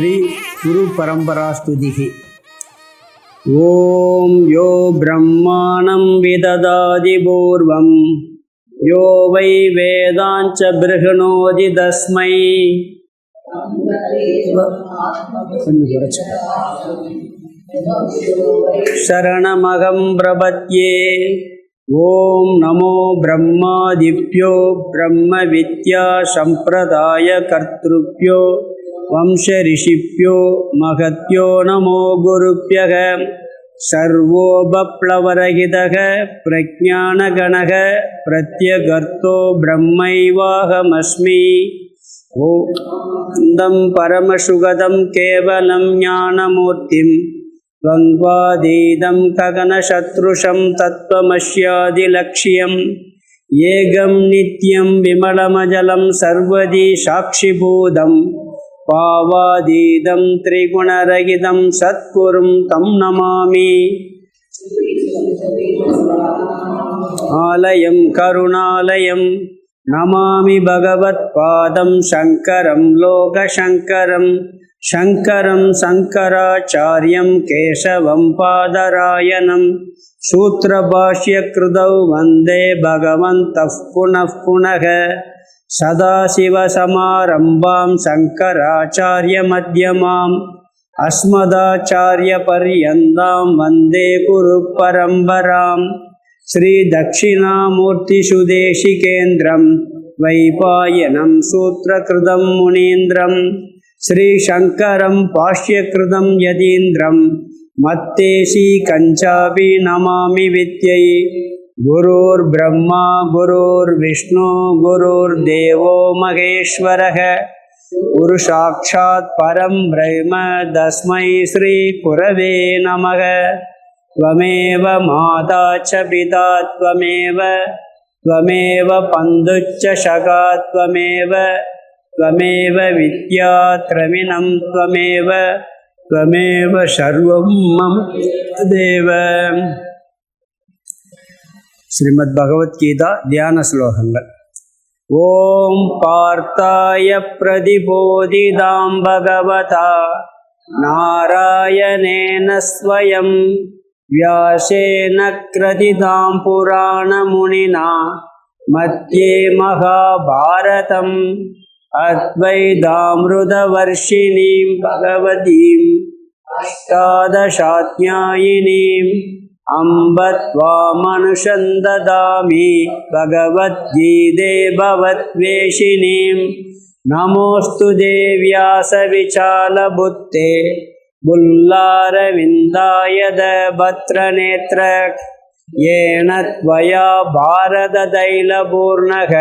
श्री गुरु परंपरा स्तुति। ओम यो ब्रह्माणं विददाति पूर्वं यो वै वेदांच बृहणोति तस्मै शरणमहं प्रपद्ये। ओम नमो ब्रह्मादिभ्यो ब्रह्म विद्या संप्रदाय कर्तृभ्यो वंश ऋषिभ्यो महत्यो नमो गुरुभ्यः। सर्वोपप्लवरहितः प्रज्ञानगणः प्रत्यगर्तो ब्रह्मैवाहमस्मि। ओं परमसुगतं केवलं ज्ञानमूर्तिं द्वन्द्वातीतं गगनशत्रुषं तत्त्वमस्यादिलक्ष्यम् एकं नित्यं विमलमजलं सर्वदी साक्षिभूतं पावातीतं त्रिगुणरहितं सद्गुरुं तं नमामि। आलयं करुणालयं नमामि भगवत्पादं शङ्करं लोकशङ्करं शङ्करं शङ्कराचार्यं केशवं पादरायणं सूत्रभाष्यकृतौ वन्दे भगवन्तः पुनः पुनः। सदाशिवसमारम्भां शङ्कराचार्यमध्यमाम् अस्मदाचार्यपर्यन्तां वन्दे गुरुपरम्पराम्। श्रीदक्षिणामूर्तिसुदेशिकेन्द्रं वैपायनं सूत्रकृतं मुनीन्द्रं श्रीशङ्करं भाष्यकृतं यतीन्द्रं मत्तेशी कञ्चापि नमामि विद्यै। गुरुर्ब्रह्मा गुरुर्विष्णु गुरुर्देवो महेश्वरः गुरुसाक्षात् परं ब्रह्म तस्मै श्री गुरवे नमः। त्वमेव माता च पिता त्वमेव बन्धुश्च सखा त्वमेव विद्या द्रविणं त्वमेव सर्वं मम देव। श्रीमद् भगवत गीता ध्यान श्लोकங்கள்। ओम पार्थाय प्रतिबोधितां भगवता नारायणेन स्वयं व्यासेन कृतितां पुराणमुनिना मध्ये महाभारतम् अद्वैतामृतवर्षिणीं भगवतीम् अष्टादशाध्यायिनीम् अम्ब त्वामनुसन्दधामि भगवद्गीते भवद्वेषिणीं। नमोऽस्तु व्यासविशालबुद्धे बुल्लारविन्दायतभद्रनेत्र येन त्वया भारततैलपूर्णः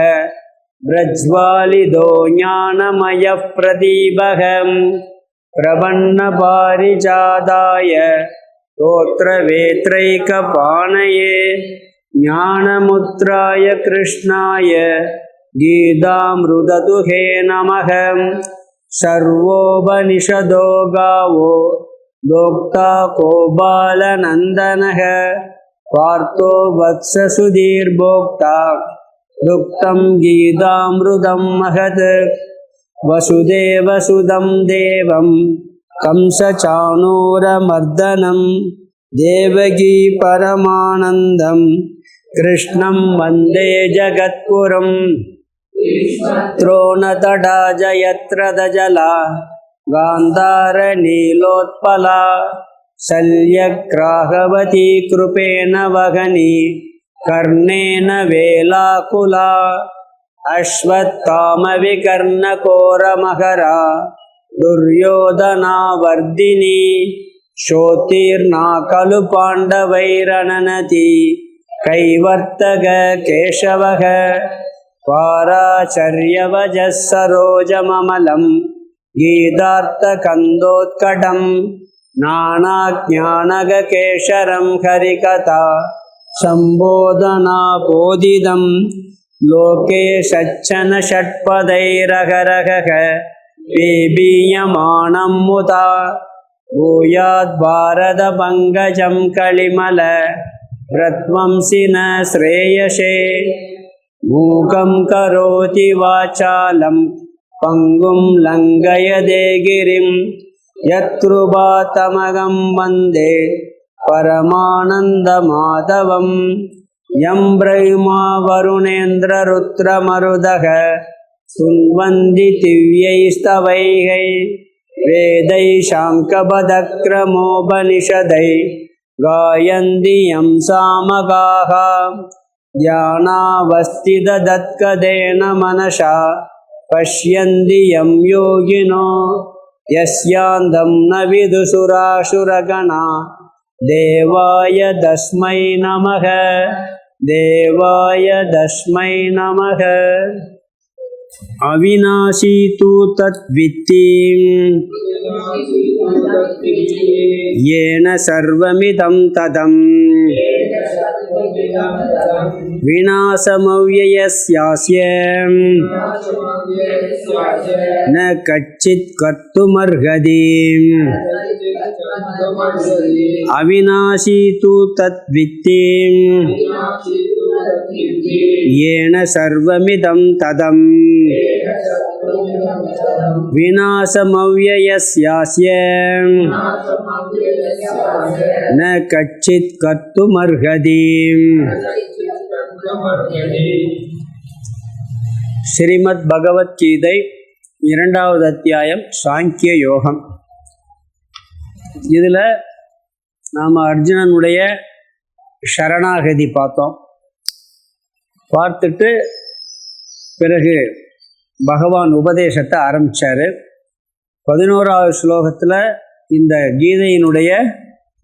प्रज्वालितो ज्ञानमयः प्रदीपः। प्रपन्नपारिजाताय स्तोत्रवेत्रैकपाणये ज्ञानमुद्राय कृष्णाय गीतामृतदुहे नमः। सर्वोपनिषदो गावो दोक्ता को बालनन्दनः पार्थो वत्ससुधीर्भोक्ता दुक्तं गीतामृतं महत्। वसुदेवसुतं देवं कंसचाणूरमर्दनं देवकी परमानन्दं कृष्णं वन्दे जगद्गुरुं। द्रोणतडाजयत्र दजला गान्धारनीलोत्पला शल्यग्राहवती कृपेण वहनी कर्णेन वेलाकुला। अश्वत्थामविकर्णकोरमकरा दुर्योधनावर्दिनी शोतीर्णा खलु पाण्डवैरननति कैवर्तक केशवः। पाराचर्यवजः सरोजममलं गीतार्थकन्दोत्कटं नानाज्ञानगकेशरं हरिकथा सम्बोधनाबोधितं। लोके सज्जन षट्पदैरहरहः पेबीयमानं मुदा भूयाद् भारतपङ्कजं कलिमल प्रध्वंसि न श्रेयसे। मूकं करोति वाचालं पंगुं लंघयते गिरिं யத்ருபாதமகம் வந்தே பரமானந்தமாதவம் யம் பிரம்மா வருணேந்திர ருத்ரமருதக சுன்வந்தி திவ்யைஸ்தவைகை வேதை சாங்கபதக்ரமோபனிஷதை காயந்தி யம் சாமகாஹ தியானாவஸ்திததத்கதேன மனசா பஷ்யந்தி யம் யோகினோ யஸ்யாந்தம் ந விதுசுராசுரகணா தேவாய தஸ்மை நமக தேவாய தஸ்மை நமக. அவிநாசி தூ தத்வித்தீம் ஏன சர்வமிதம் ததம் விநாசமவ்யயஸ்யாஸ்ய ந கச்சித் கர்த்துமர்ஹதி. அவிநாசி தூ தத்வித்தீம் ஏன சர்வமிதம் ததம் விநாசமவ்யயஸ்யாஸ்ய ந கச்சித் கர்த்துமர்ஹதி. ஸ்ரீமத் பகவத்கீதை 2வது அத்தியாயம் சாங்கிய யோகம். இதில் நாம் அர்ஜுனனுடைய சரணாகதி பார்த்தோம். பார்த்துட்டு பிறகு பகவான் உபதேசத்தை ஆரம்பித்தார். 11வது ஸ்லோகத்தில் இந்த கீதையினுடைய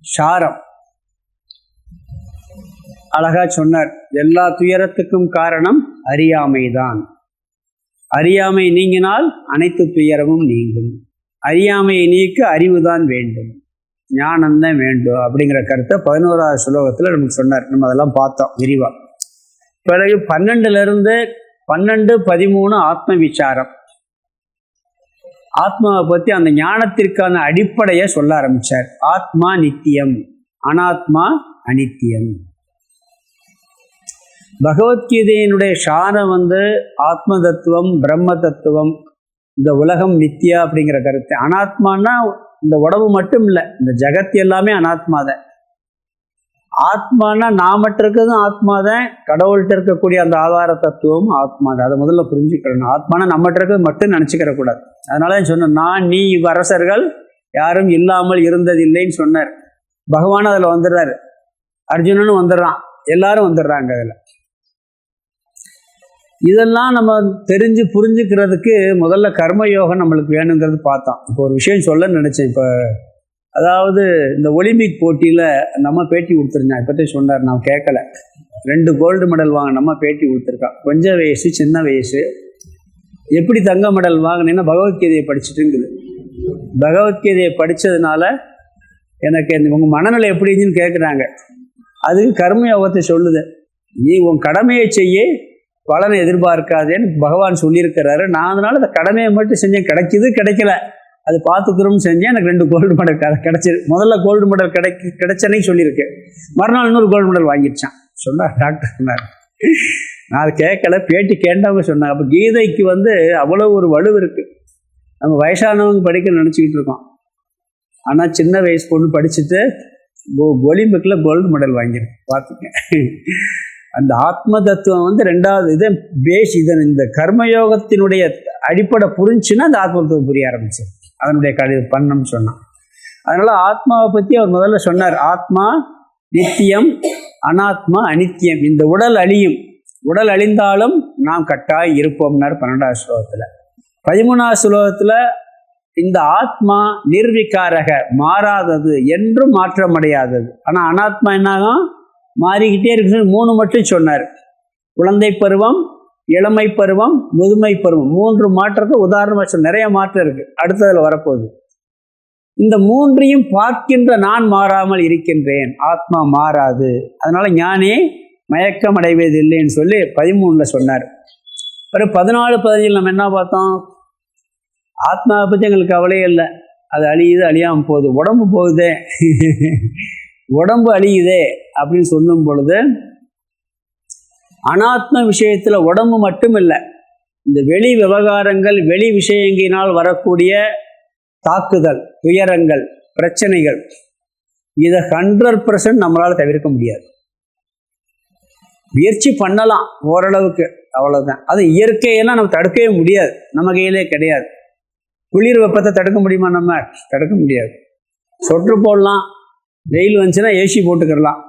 சாரம் அழகாக சொன்னார். எல்லா துயரத்துக்கும் காரணம் அறியாமைதான். அறியாமை நீங்கினால் அனைத்து துயரமும் நீங்கும். அறியாமையை நீக்க அறிவுதான் வேண்டும், ஞானம்தான் வேண்டும் அப்படிங்கிற கருத்தை 11வது ஸ்லோகத்தில் நமக்கு சொன்னார். நம்ம அதெல்லாம் பார்த்தோம் விரிவாக. பிறகு 12லிருந்து 12, 13 ஆத்ம விசாரம். ஆத்மாவை பற்றி அந்த ஞானத்திற்கான அடிப்படையை சொல்ல ஆரம்பித்தார். ஆத்மா நித்தியம், அனாத்மா அனித்தியம். பகவத்கீதையினுடைய சாரம் ஆத்ம தத்துவம், பிரம்ம தத்துவம், இந்த உலகம் நித்தியா அப்படிங்கிற கருத்து. அனாத்மானா இந்த உடம்பு மட்டும் இல்லை, இந்த ஜகத் எல்லாமே அனாத்மாதான். ஆத்மானா நாமட்ட இருக்கிறதும் ஆத்மாதான், கடவுள்கிட்ட இருக்கக்கூடிய அந்த ஆதார தத்துவம் ஆத்மாதான். அதை முதல்ல புரிஞ்சுக்கிறணும். ஆத்மானா நம்மகிட்ட இருக்கிறது மட்டும் நினச்சிக்கிற கூடாது. அதனால சொன்னேன், நான் நீ அரசர்கள் யாரும் இல்லாமல் இருந்ததில்லைன்னு சொன்னார். பகவான் அதில் வந்துடுறாரு, அர்ஜுனனும் வந்துடுறான், எல்லாரும் வந்துடுறாங்க அதில். இதெல்லாம் நம்ம தெரிஞ்சு புரிஞ்சுக்கிறதுக்கு முதல்ல கர்மயோகம் நம்மளுக்கு வேணுங்கிறது பார்த்தோம். இப்போ ஒரு விஷயம் சொல்ல நினச்சேன். இப்போ அதாவது இந்த ஒலிம்பிக் போட்டியில் நம்ம பேட்டி கொடுத்துருந்தேன். இப்போதே சொன்னார், நான் கேட்கல. 2 கோல்டு மெடல் வாங்க நம்ம பேட்டி கொடுத்துருக்கான். கொஞ்சம் வயசு, சின்ன வயசு. எப்படி தங்க மெடல் வாங்கினேன்னா பகவத்கீதையை படிச்சுட்டுங்குது. பகவத்கீதையை படித்ததுனால எனக்கு உங்கள் மனநிலை எப்படின்னு கேட்குறாங்க. அதுக்கு கர்மயோகத்தை சொல்லுது. நீ உன் கடமையை செய்ய, பலனை எதிர்பார்க்காதேன்னு பகவான் சொல்லியிருக்கிறாரு. நான் அதனால் அந்த கடமையை மட்டும் செஞ்சேன். கிடைக்கிது கிடைக்கல அது பார்த்துக்கிறோம்னு செஞ்சேன். எனக்கு 2 கோல்டு மெடல் கிடைச்சிது. முதல்ல கோல்டு மெடல் கிடைச்சனே சொல்லியிருக்கேன். மறுநாள் இன்னொரு கோல்டு மெடல் வாங்கிடுச்சான் சொன்னார் டாக்டர். சொன்னார், நான் அதை கேட்கல, பேட்டி கேட்டவங்க சொன்னாங்க. அப்போ கீதைக்கு அவ்வளோ ஒரு வலு இருக்குது. நம்ம வயசானவங்க படிக்க நினச்சிக்கிட்டு இருக்கோம். ஆனால் சின்ன வயசு பொண்ணு படிச்சுட்டு ஒலிம்பிக்கில் கோல்டு மெடல் வாங்கியிருக்கு. பார்த்துக்கேன். அந்த ஆத்ம தத்துவம் 2வது இது பேஸ். இந்த கர்மயோகத்தினுடைய அடிப்படை புரிஞ்சுன்னா அந்த ஆத்ம தத்துவம் புரிய ஆரம்பிச்சு அதனுடைய பண்ணணும்னு சொன்னான். அதனால ஆத்மாவை பற்றி அவர் முதல்ல சொன்னார். ஆத்மா நித்தியம், அனாத்மா அனித்தியம். இந்த உடல் அழியும், உடல் அழிந்தாலும் நாம் கட்டாய் இருப்போம்னார் 12வது ஸ்லோகத்தில். 13வது ஸ்லோகத்தில் இந்த ஆத்மா நிர்விகாரக, மாறாதது, என்றும் மாற்றமடையாதது. ஆனால் அனாத்மா என்னாகும், மாறிக்கிட்டே இருக்கு. 3 மட்டும் சொன்னார். குழந்தை பருவம், இளமை பருவம், முதுமை பருவம். 3 மாற்றத்தை உதாரணமாக சொன்ன. நிறைய மாற்றம் இருக்குது, அடுத்ததில் வரப்போகுது. இந்த 3ஐயும் பார்க்கின்ற நான் மாறாமல் இருக்கின்றேன். ஆத்மா மாறாது, அதனால ஞானே மயக்கம் அடைவதில்லைன்னு சொல்லி 13ல் சொன்னார். பிறகு 14, 15 நம்ம என்ன பார்த்தோம்? ஆத்மாவை பற்றி எங்களுக்கு கவலையே இல்லை. அது அழியுது, அழியாமல் போகுது. உடம்பு போகுதே, உடம்பு அழியுதே அப்படின்னு சொல்லும் பொழுது அனாத்ம விஷயத்தில் உடம்பு மட்டும் இல்லை, இந்த வெளி விவகாரங்கள், வெளி விஷயங்களினால் வரக்கூடிய தாக்குதல், துயரங்கள், பிரச்சனைகள், இதை 100% நம்மளால் தவிர்க்க முடியாது. முயற்சி பண்ணலாம் ஓரளவுக்கு, அவ்வளோதான். அது இயற்கையெல்லாம் நம்ம தடுக்கவே முடியாது, நம்ம கையிலே கிடையாது. குளிர் வெப்பத்தை தடுக்க முடியுமா? நம்ம தடுக்க முடியாது. சொட்டு போடலாம், வெயில் வந்துச்சுன்னா ஏசி போட்டுக்கிடலாம்,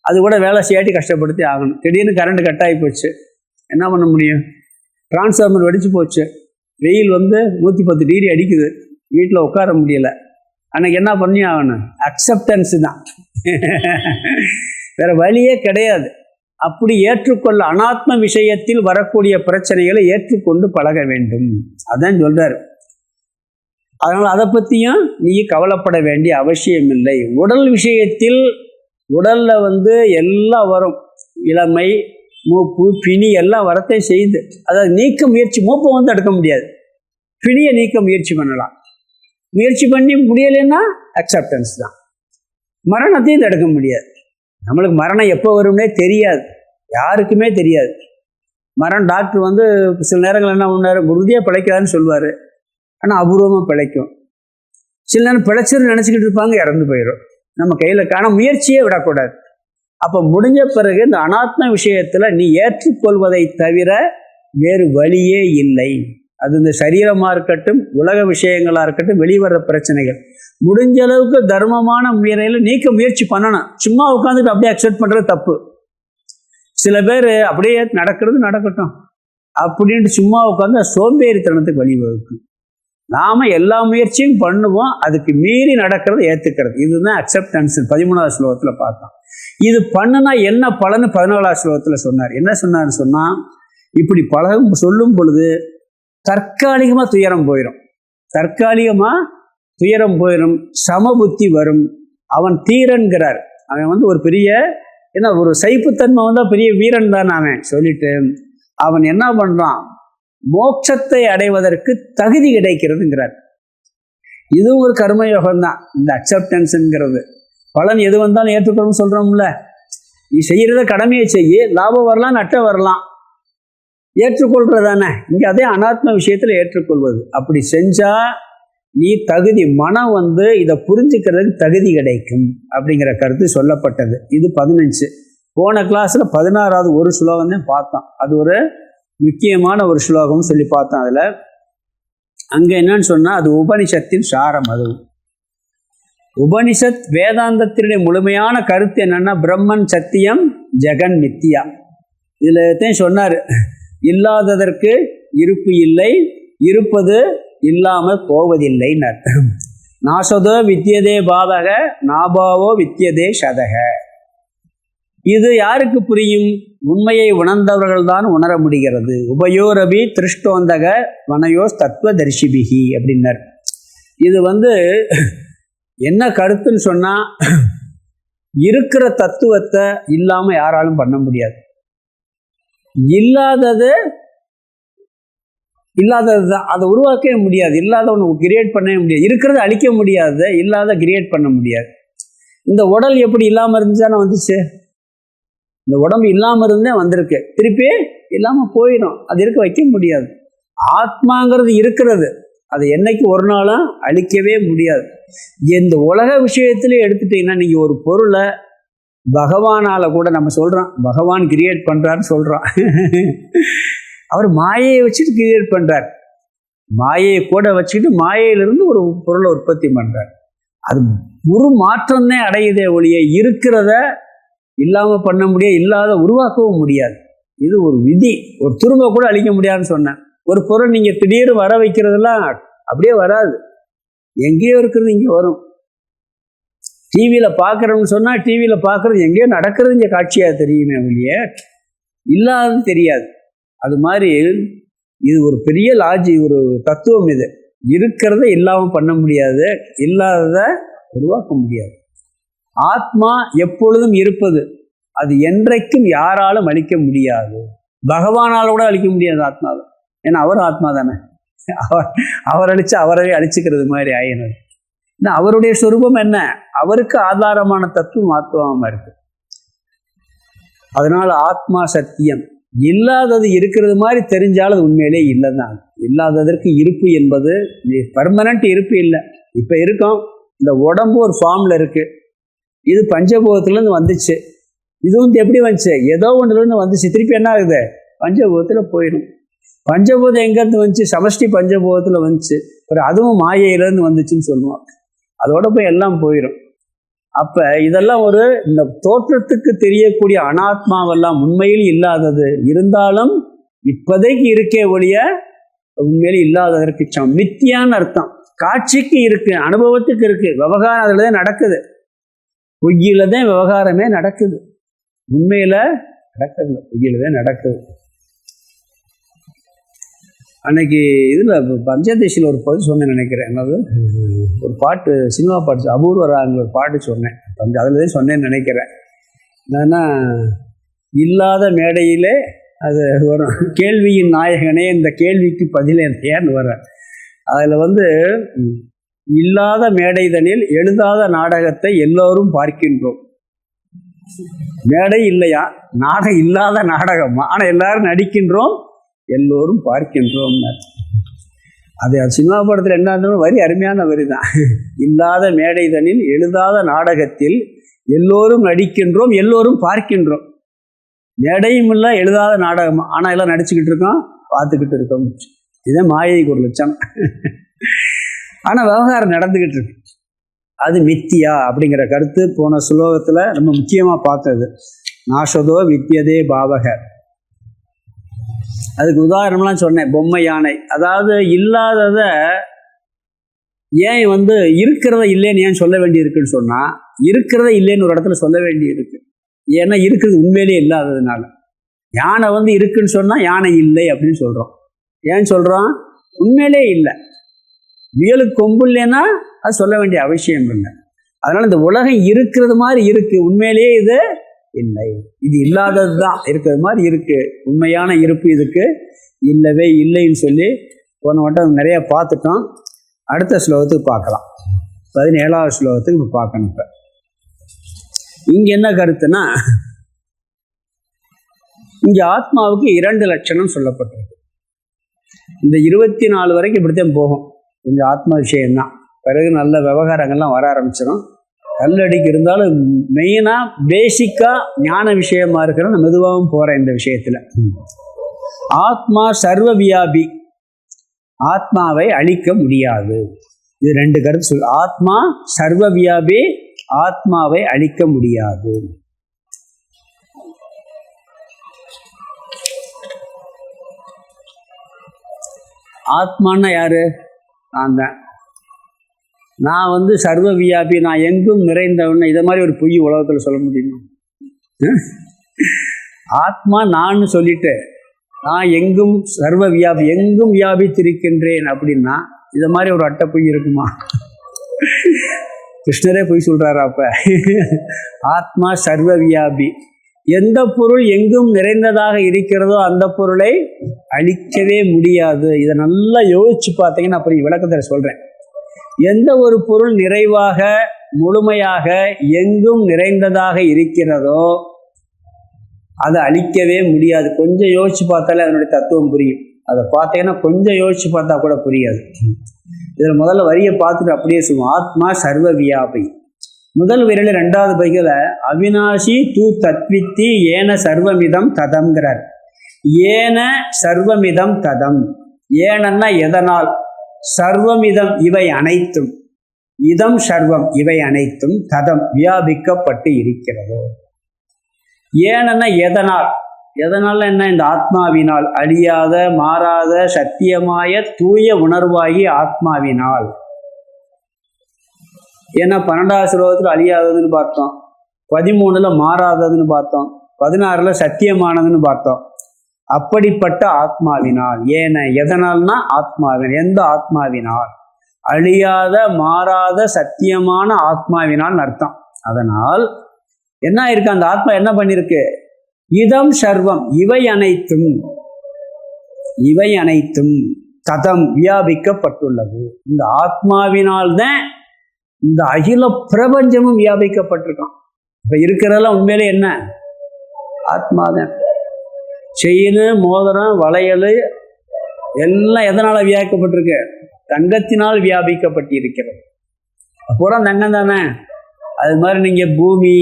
அது கூட வேலை செய்யாட்டி கஷ்டப்படுத்தி ஆகணும். திடீர்னு கரண்ட் கட் ஆகி போச்சு, என்ன பண்ண முடியும்? டிரான்ஸ்ஃபார்மர் வெடிச்சு போச்சு, வெயில் 110 டிகிரி அடிக்குது, வீட்டில் உட்கார முடியலை, அன்னைக்கு என்ன பண்ணி ஆகணும்? அக்செப்டன்ஸு தான், வேறு வழியே கிடையாது. அப்படி ஏற்றுக்கொள்ள, அனாத்ம விஷயத்தில் வரக்கூடிய பிரச்சனைகளை ஏற்றுக்கொண்டு பழக வேண்டும், அதான் சொல்றாரு. அதனால் அதை பற்றியும் நீ கவலைப்பட வேண்டிய அவசியம் இல்லை. உடல் விஷயத்தில் உடலில் எல்லாம் வரும், இளமை, மூப்பு, பிணி எல்லாம் வரத்தை செய்து, அதை நீக்க முயற்சி, மூப்பை தடுக்க முடியாது, பிணியை நீக்க முயற்சி பண்ணலாம். முயற்சி பண்ணி முடியலைன்னா அக்செப்டன்ஸ் தான். மரணத்தையும் தடுக்க முடியாது. நம்மளுக்கு மரணம் எப்போ வரும்னே தெரியாது, யாருக்குமே தெரியாது. மரணம் டாக்டர் சில நேரங்கள் என்ன பண்ணார், உறுதியாக பிழைக்காதுன்னு சொல்லுவார், ஆனால் அபூர்வமாக பிழைக்கும். சில நேரம் பிழைச்சிருந்து நினச்சிக்கிட்டு இருப்பாங்க, இறந்து போயிடும். நம்ம கையில் காண முயற்சியே விடக்கூடாது. அப்போ முடிஞ்ச பிறகு இந்த அனாத்ம விஷயத்தில் நீ ஏற்றுக்கொள்வதை தவிர வேறு வழியே இல்லை. அது இந்த சரீரமாக இருக்கட்டும், உலக விஷயங்களாக இருக்கட்டும், வெளிவர பிரச்சனைகள் முடிஞ்ச அளவுக்கு தர்மமான முறையில் நீக்க முயற்சி பண்ணணும். சும்மா உட்காந்துட்டு அப்படியே அக்செப்ட் பண்ணுறது தப்பு. சில பேர் அப்படியே நடக்கிறது நடக்கட்டும் அப்படின்ட்டு சும்மா உட்காந்து சோம்பேறித்தனத்துக்கு வழிவகுக்கும். நாம் எல்லா முயற்சியும் பண்ணுவோம், அதுக்கு மீறி நடக்கிறத ஏற்றுக்கிறது, இதுதான் அக்செப்டன்ஸ். 13வது ஸ்லோகத்தில் பார்த்தோம். இது பண்ணுனா என்ன பலன்னு 14வது ஸ்லோகத்தில் சொன்னார். என்ன சொன்னார்னு சொன்னால், இப்படி சொல்லும் பொழுது தற்காலிகமாக துயரம் போயிடும், சமபுத்தி வரும். அவன் தீரன்கிறார், அவன் ஒரு பெரிய ஒரு சைப்புத்தன்மை வந்தால் பெரிய வீரன் தான் அவன் சொல்லிட்டு, அவன் என்ன பண்ணுறான், மோட்சத்தை அடைவதற்கு தகுதி கிடைக்கிறதுங்கிறார். இதுவும் ஒரு கர்மயோகம் தான். இந்த அக்செப்டன்ஸுங்கிறது பலன் எது வந்தாலும் ஏற்றுக்கொள்ளணும்னு சொல்கிறோம்ல. நீ செய்கிறத கடமையை செய்ய, லாபம் வரலாம் நட்டம் வரலாம், ஏற்றுக்கொள்றதானே. இங்கே அதே அனாத்ம விஷயத்தில் ஏற்றுக்கொள்வது. அப்படி செஞ்சால் நீ தகுதி, மனம் இதை புரிஞ்சுக்கிறதுக்கு தகுதி கிடைக்கும் அப்படிங்கிற கருத்து சொல்லப்பட்டது. இது 15. போன கிளாஸில் 16வது ஒரு ஸ்லோகம் தான் பார்த்தோம். அது ஒரு முக்கியமான ஒரு ஸ்லோகம்னு சொல்லி பார்த்தோம். அதில் அங்கே என்னன்னு சொன்னால், அது உபனிஷத்தின் சாரம். அது உபனிஷத் வேதாந்தத்தினுடைய முழுமையான கருத்து என்னன்னா, பிரம்மன் சத்தியம், ஜெகன் மித்தியா. இதில் சொன்னார், இல்லாததற்கு இருப்பு இல்லை, இருப்பது இல்லாமல் போவதில்லைன்னு. நாசதோ வித்தியதே பாவக, நாபாவோ வித்தியதே சதக. இது யாருக்கு புரியும்? உண்மையை உணர்ந்தவர்கள் தான் உணர முடிகிறது. உபயோரபி திருஷ்டோந்தக வனயோஸ் தத்துவ தரிசிபிகி அப்படின்னார். இது என்ன கருத்துன்னு சொன்னால், இருக்கிற தத்துவத்தை இல்லாமல் யாராலும் பண்ண முடியாது. இல்லாதது தான், அதை உருவாக்கவே முடியாது. இல்லாத ஒன்று கிரியேட் பண்ணவே முடியாது. இருக்கிறத அழிக்க முடியாது, இல்லாத கிரியேட் பண்ண முடியாது. இந்த உடல் எப்படி இல்லாமல் இருந்துச்சானே வந்துச்சு, இந்த உடம்பு இல்லாமல் இருந்தே வந்திருக்கு, திருப்பி இல்லாமல் போயிடும், அது இருக்க வைக்க முடியாது. ஆத்மாங்கிறது இருக்கிறது, அதை என்னைக்கு ஒரு நாளும் அழிக்கவே முடியாது. இந்த உலக விஷயத்திலே எடுத்துட்டீங்கன்னா, நீங்கள் ஒரு பொருளை பகவானால் கூட நம்ம சொல்கிறோம், பகவான் கிரியேட் பண்ணுறாருன்னு சொல்கிறோம். அவர் மாயையை வச்சுட்டு கிரியேட் பண்ணுறார், மாயையை கூட வச்சுக்கிட்டு மாயையிலிருந்து ஒரு பொருளை உற்பத்தி பண்ணுறார். அது ஒரு மாற்றம்னே அடையுதே ஒழிய இருக்கிறத இல்லாமல் பண்ண முடியாது, இல்லாத உருவாக்கவும் முடியாது. இது ஒரு விதி, ஒரு துரும்ப கூட அழிக்க முடியாதுன்னு சொன்னேன். ஒரு பொருள் நீங்கள் திடீர்னு வர வைக்கிறதெல்லாம் அப்படியே வராது, எங்கேயோ இருக்கிறது இங்கே வரும். டிவியில் பார்க்குறோம்னு சொன்னால், டிவியில் பார்க்குறது எங்கேயோ நடக்கிறது இங்கே காட்சியாக தெரியுமே வெளியே, இல்லாதது தெரியாது. அது மாதிரி இது ஒரு பெரிய ஒரு தத்துவம். இது இருக்கிறத இல்லாமல் பண்ண முடியாது, இல்லாததை உருவாக்க முடியாது. ஆத்மா எப்பொழுதும் இருப்பது, அது என்றைக்கும் யாராலும் அழிக்க முடியாது. பகவானால் கூட அழிக்க முடியாது ஆத்மாவை, ஏன்னா அவர் ஆத்மா தானே. அவர் அழிச்சு அவரவே அழிச்சுக்கிறது மாதிரி ஆயினது. அவருடைய சொரூபம் என்ன, அவருக்கு ஆதாரமான தத்துவம் ஆத்மாவா இருக்கு. அதனால ஆத்மா சத்தியம், இல்லாதது இருக்கிறது மாதிரி தெரிஞ்சாலும் அது உண்மையிலே இல்லைதான். இல்லாததற்கு இருப்பு என்பது பர்மனண்ட் இருப்பு இல்லை. இப்போ இருக்கோம், இந்த உடம்பு ஒரு ஃபார்மில் இருக்குது, இது பஞ்சபூதத்துலேருந்து வந்துச்சு, இதுவும் எப்படி வந்துச்சு, ஏதோ ஒன்றுலேருந்து வந்துச்சு, திருப்பி என்ன ஆகுது, பஞ்சபூதத்தில் போயிடும். பஞ்சபூதம் எங்கேருந்து வந்துச்சு, சமஷ்டி பஞ்சபூதத்தில் வந்துச்சு, அப்புறம் அதுவும் மாயையிலேருந்து வந்துச்சுன்னு சொல்லுவோம். அதோட போய் எல்லாம் போயிடும். அப்போ இதெல்லாம் ஒரு இந்த தோற்றத்துக்கு தெரியக்கூடிய அனாத்மாவெல்லாம் உண்மையில் இல்லாதது, இருந்தாலும் இப்போதைக்கு இருக்கே ஒழிய உண்மையில இல்லாததற்கு மித்தியான்னு அர்த்தம். காட்சிக்கு இருக்கு, அனுபவத்துக்கு இருக்கு, விவகாரம் அதில் தான் நடக்குது. பொய்யில தான் விவகாரமே நடக்குது, உண்மையில நடக்குது, பொய்யில தான் நடக்குது. அன்னைக்கு இதில் பஞ்சதேசியில் ஒரு பதிவு சொன்னேன் நினைக்கிறேன். என்னது ஒரு பாட்டு, சினிமா பாட்டு, அபூர்வ ராகங்கள் ஒரு பாட்டு சொன்னேன், அதில் தான் சொன்னேன்னு நினைக்கிறேன். என்னன்னா, இல்லாத மேடையிலே அது வரும், கேள்வியின் நாயகனே இந்த கேள்விக்கு பதிலே ஏன்னு வர. அதில் இல்லாத மேடைதனில் எழுதாத நாடகத்தை எல்லோரும் பார்க்கின்றோம். மேடை இல்லையா, நாடகம் இல்லாத நாடகமா, ஆனால் எல்லாரும் நடிக்கின்றோம், எல்லோரும் பார்க்கின்றோம். அது சினிமா படத்தில் என்ன வரி, அருமையான வரி தான். இல்லாத மேடைதனில் எழுதாத நாடகத்தில் எல்லோரும் நடிக்கின்றோம், எல்லோரும் பார்க்கின்றோம். மேடையும் இல்லை, எழுதாத நாடகம், ஆனால் எல்லாம் நடிச்சுக்கிட்டு இருக்கோம், பார்த்துக்கிட்டு இருக்கோம். இதுதான் மாயைக்கு ஒரு லட்சணம். ஆனால் விவகாரம் நடந்துக்கிட்டு இருக்கு, அது மித்தியா அப்படிங்கிற கருத்து போன ஸ்லோகத்தில் ரொம்ப முக்கியமாக பார்த்தது. நாசதோ வித்தியதே பாவக, அதுக்கு உதாரணம்லாம் சொன்னேன், பொம்மை யானை. அதாவது இல்லாததை ஏன் இருக்கிறத இல்லைன்னு ஏன் சொல்ல வேண்டி இருக்குன்னு சொன்னால், இருக்கிறத இல்லைன்னு ஒரு இடத்துல சொல்ல வேண்டி இருக்கு. ஏன்னா இருக்கிறது உண்மையிலே இல்லாததுனால. யானை இருக்குன்னு சொன்னால் யானை இல்லை அப்படின்னு சொல்கிறோம். ஏன் சொல்கிறோம், உண்மையிலே இல்லை. வியலுக்கு கொம்பு இல்லைன்னா அது சொல்ல வேண்டிய அவசியம் இல்லை. அதனால் இந்த உலகம் இருக்கிறது மாதிரி இருக்குது, உண்மையிலேயே இது இல்லை, இது இல்லாதது தான் இருக்கிறது மாதிரி இருக்கு, உண்மையான இருப்பு இதுக்கு இல்லவே இல்லைன்னு சொல்லி போன வட்டம் நிறைய பார்த்துட்டோம். அடுத்த ஸ்லோகத்துக்கு பார்க்கலாம், 17வது ஸ்லோகத்துக்கு இப்போ பார்க்கணும். இப்போ இங்கே என்ன கருத்துனா, இங்கே ஆத்மாவுக்கு 2 லட்சணம் சொல்லப்பட்டிருக்கு. இந்த 24 வரைக்கும் இப்படித்தான் போகும், கொஞ்சம் ஆத்மா விஷயம்தான். பிறகு நல்ல விவகாரங்கள்லாம் வர ஆரம்பிச்சிடும். கல்லடிக்கு இருந்தாலும் மெயினாக பேசிக்காக ஞான விஷயமா இருக்கிற நான் மெதுவாகவும் போகிறேன் இந்த விஷயத்தில். ஆத்மா சர்வ வியாபி, ஆத்மாவை அழிக்க முடியாது. இது 2 கருத்து சொல்லு. ஆத்மா சர்வ வியாபி, ஆத்மாவை அழிக்க முடியாது. ஆத்மான்னா யாரு, நான் தான். நான் சர்வ வியாபி, நான் எங்கும் நிறைந்தவன், இதை மாதிரி ஒரு பொய் உலகத்தில் சொல்ல முடியுமா? ஆத்மா நான் சொல்லிட்டு நான் எங்கும் சர்வ வியாபி, எங்கும் வியாபித்திருக்கின்றேன் அப்படின்னா இதை மாதிரி ஒரு அட்டை பொய் இருக்குமா? கிருஷ்ணரே பொய் சொல்கிறாரு. அப்போ ஆத்மா சர்வ வியாபி, எந்த பொருள் எங்கும் நிறைந்ததாக இருக்கிறதோ அந்த பொருளை அழிக்கவே முடியாது. இதை நல்லா யோசிச்சு பார்த்தீங்கன்னா அப்புறம் விளக்கத்தில் சொல்கிறேன். எந்த ஒரு பொருள் நிறைவாக முழுமையாக எங்கும் நிறைந்ததாக இருக்கிறதோ அதை அழிக்கவே முடியாது. கொஞ்சம் யோசிச்சு பார்த்தாலே அதனுடைய தத்துவம் புரியும். அதை பார்த்தீங்கன்னா கொஞ்சம் யோசிச்சு பார்த்தா கூட புரியாது. இதில் முதல்ல வரியை பார்த்துட்டு அப்படியே சொல்லுவோம், ஆத்மா சர்வ வியாபி. முதல் விரல் 2வது பைகில் அவினாஷி தூ தத்வித்தி ஏன சர்வமிதம் ததம்ங்கிறார். ஏன சர்வமிதம் ததம், ஏனன்னா எதனால், சர்வமிதம் இவை அனைத்தும், இதம் சர்வம் இவை அனைத்தும் ததம் வியாபிக்கப்பட்டு இருக்கிறதோ. ஏனன்னா எதனால், எதனால என்ன, இந்த ஆத்மாவினால், அழியாத மாறாத சத்தியமாய தூய உணர்வாகி ஆத்மாவினால். ஏன்னா 12வது ஸ்லோகத்தில் அழியாததுன்னு பார்த்தோம், 13ல் மாறாததுன்னு பார்த்தோம், 16ல் சத்தியமானதுன்னு பார்த்தோம். அப்படிப்பட்ட ஆத்மாவினால், ஏன எதனால்னா ஆத்மாவினால், எந்த ஆத்மாவினால், அழியாத மாறாத சத்தியமான ஆத்மாவினால் அர்த்தம். அதனால் என்ன இருக்கு, அந்த ஆத்மா என்ன பண்ணிருக்கு, இதம் சர்வம் இவை அனைத்தும், இவை அனைத்தும் ததம் வியாபிக்கப்பட்டுள்ளது. இந்த ஆத்மாவினால் தான் இந்த அகில பிரபஞ்சமும் வியாபிக்கப்பட்டிருக்கான். இப்ப இருக்கிறதெல்லாம் உண்மையிலே என்ன, ஆத்மாதான். செயின், மோதிரம், வளையல் எல்லாம் எதனால் வியாபிக்கப்பட்டிருக்கு? தங்கத்தினால் வியாபிக்கப்பட்டிருக்கிறது. பூரா தங்கம் தானே. அது மாதிரி நீங்கள் பூமி,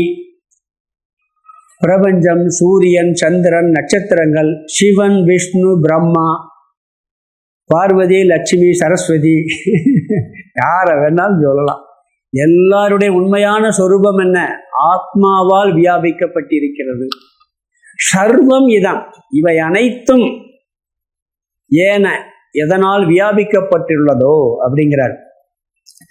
பிரபஞ்சம், சூரியன், சந்திரன், நட்சத்திரங்கள், சிவன், விஷ்ணு, பிரம்மா, பார்வதி, லட்சுமி, சரஸ்வதி, யாரை வேணாலும் சொல்லலாம். எல்லாருடைய உண்மையான சொரூபம் என்ன? ஆத்மாவால் வியாபிக்கப்பட்டிருக்கிறது. சர்வம் இதம், இவை அனைத்தும் ஏன எதனால் வியாபிக்கப்பட்டுள்ளதோ அப்படிங்கிறார்.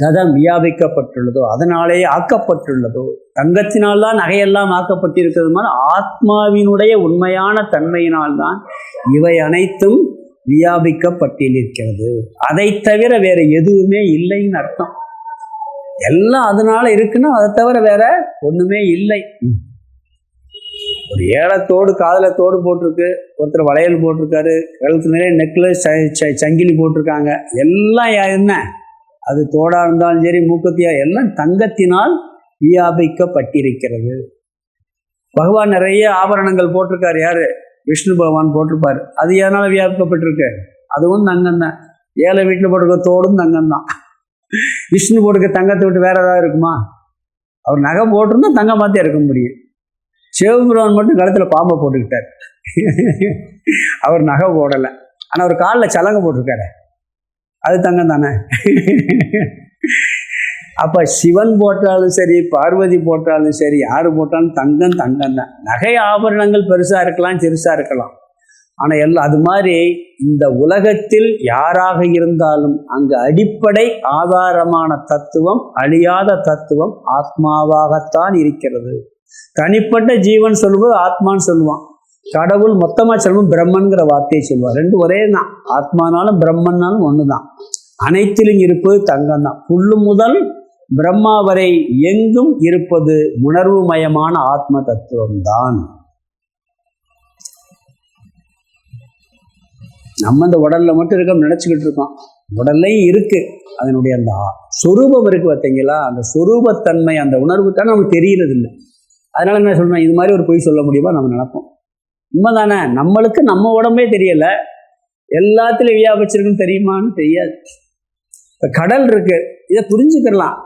கதம் வியாபிக்கப்பட்டுள்ளதோ அதனாலே ஆக்கப்பட்டுள்ளதோ. தங்கத்தினால் தான் நகையெல்லாம் ஆக்கப்பட்டிருக்கிறது மாதிரி ஆத்மாவினுடைய உண்மையான தன்மையினால்தான் இவை அனைத்தும் வியாபிக்கப்பட்டிருக்கிறது. அதை தவிர வேற எதுவுமே இல்லைன்னு அர்த்தம். எல்லாம் அதனால இருக்குன்னா அதை தவிர வேற ஒண்ணுமே இல்லை. ஒரு ஏலத்தோடு காதலத்தோடு போட்டிருக்கு, ஒருத்தர் வளையல் போட்டிருக்காரு, கழுத்து நிறைய நெக்லஸ், சங்கிலி போட்டிருக்காங்க. எல்லாம் என்ன? அது தோடா இருந்தாலும் சரி, மூக்கத்தியா, எல்லாம் தங்கத்தினால் வியாபிக்கப்பட்டிருக்கிறது. பகவான் நிறைய ஆபரணங்கள் போட்டிருக்காரு. யாரு? விஷ்ணு பகவான் போட்டிருப்பாரு. அது எதனால வியாபிக்கப்பட்டிருக்கு? அதுவும் தங்கம் தான். ஏழை வீட்டில் போட்டிருக்க தோடும் தங்கம் தான். விஷ்ணு போட்டிருக்க தங்கத்தை விட்டு வேற ஏதாவது இருக்குமா? அவர் நகை போட்டிருந்தா தங்கம் மாத்தே இருக்க முடியும். சிவபெருமான் மட்டும் கழுத்தில் பாம்பை போட்டுக்கிட்டார். அவர் நகை போடலை, ஆனால் அவர் காலில் சலங்கை போட்டிருக்காரு. அது தங்கம் தானே. அப்போ சிவன் போட்டாலும் சரி, பார்வதி போட்டாலும் சரி, யார் போட்டாலும் தங்கம் தங்கம் தான். நகை ஆபரணங்கள் பெருசாக இருக்கலாம், சிறுசாக இருக்கலாம், ஆனால் எல்லாம் அது மாதிரி இந்த உலகத்தில் யாராக இருந்தாலும் அங்கு அடிப்படை ஆதாரமான தத்துவம், அழியாத தத்துவம் ஆத்மாவாகத்தான் இருக்கிறது. தனிப்பட்ட ஜீவன் சொல்லுவது ஆத்மான்னு சொல்லுவான். கடவுள் மொத்தமாக சொல்லுவோம் பிரம்மன்கிற வார்த்தையை சொல்லுவார். ரெண்டு ஒரே தான். ஆத்மானாலும் பிரம்மன்னாலும் ஒன்று தான். அனைத்திலும் இருப்பது தங்கம் தான். புல்லு முதல் பிரம்மா வரை எங்கும் இருப்பது உணர்வுமயமான ஆத்ம தத்துவம்தான். நம்ம இந்த உடல்ல மட்டும் இருக்க நினைச்சுக்கிட்டு இருக்கோம். உடல்லையும் இருக்கு, அதனுடைய அந்த சொரூபம் இருக்கு பார்த்தீங்களா, அந்த சொரூபத்தன்மை, அந்த உணர்வுக்கான நமக்கு தெரியறது இல்லை. அதனால என்ன சொல்றேன், இது மாதிரி ஒரு பொய் சொல்ல முடியுமா நம்ம நினைப்போம். உண்மைதானே? நம்மளுக்கு நம்ம உடம்பே தெரியல, எல்லாத்துலையும் வியாபிச்சிருக்குன்னு தெரியுமான்னு தெரியாது. இப்போ கடல் இருக்கு, இதை புரிஞ்சுக்கலாம்.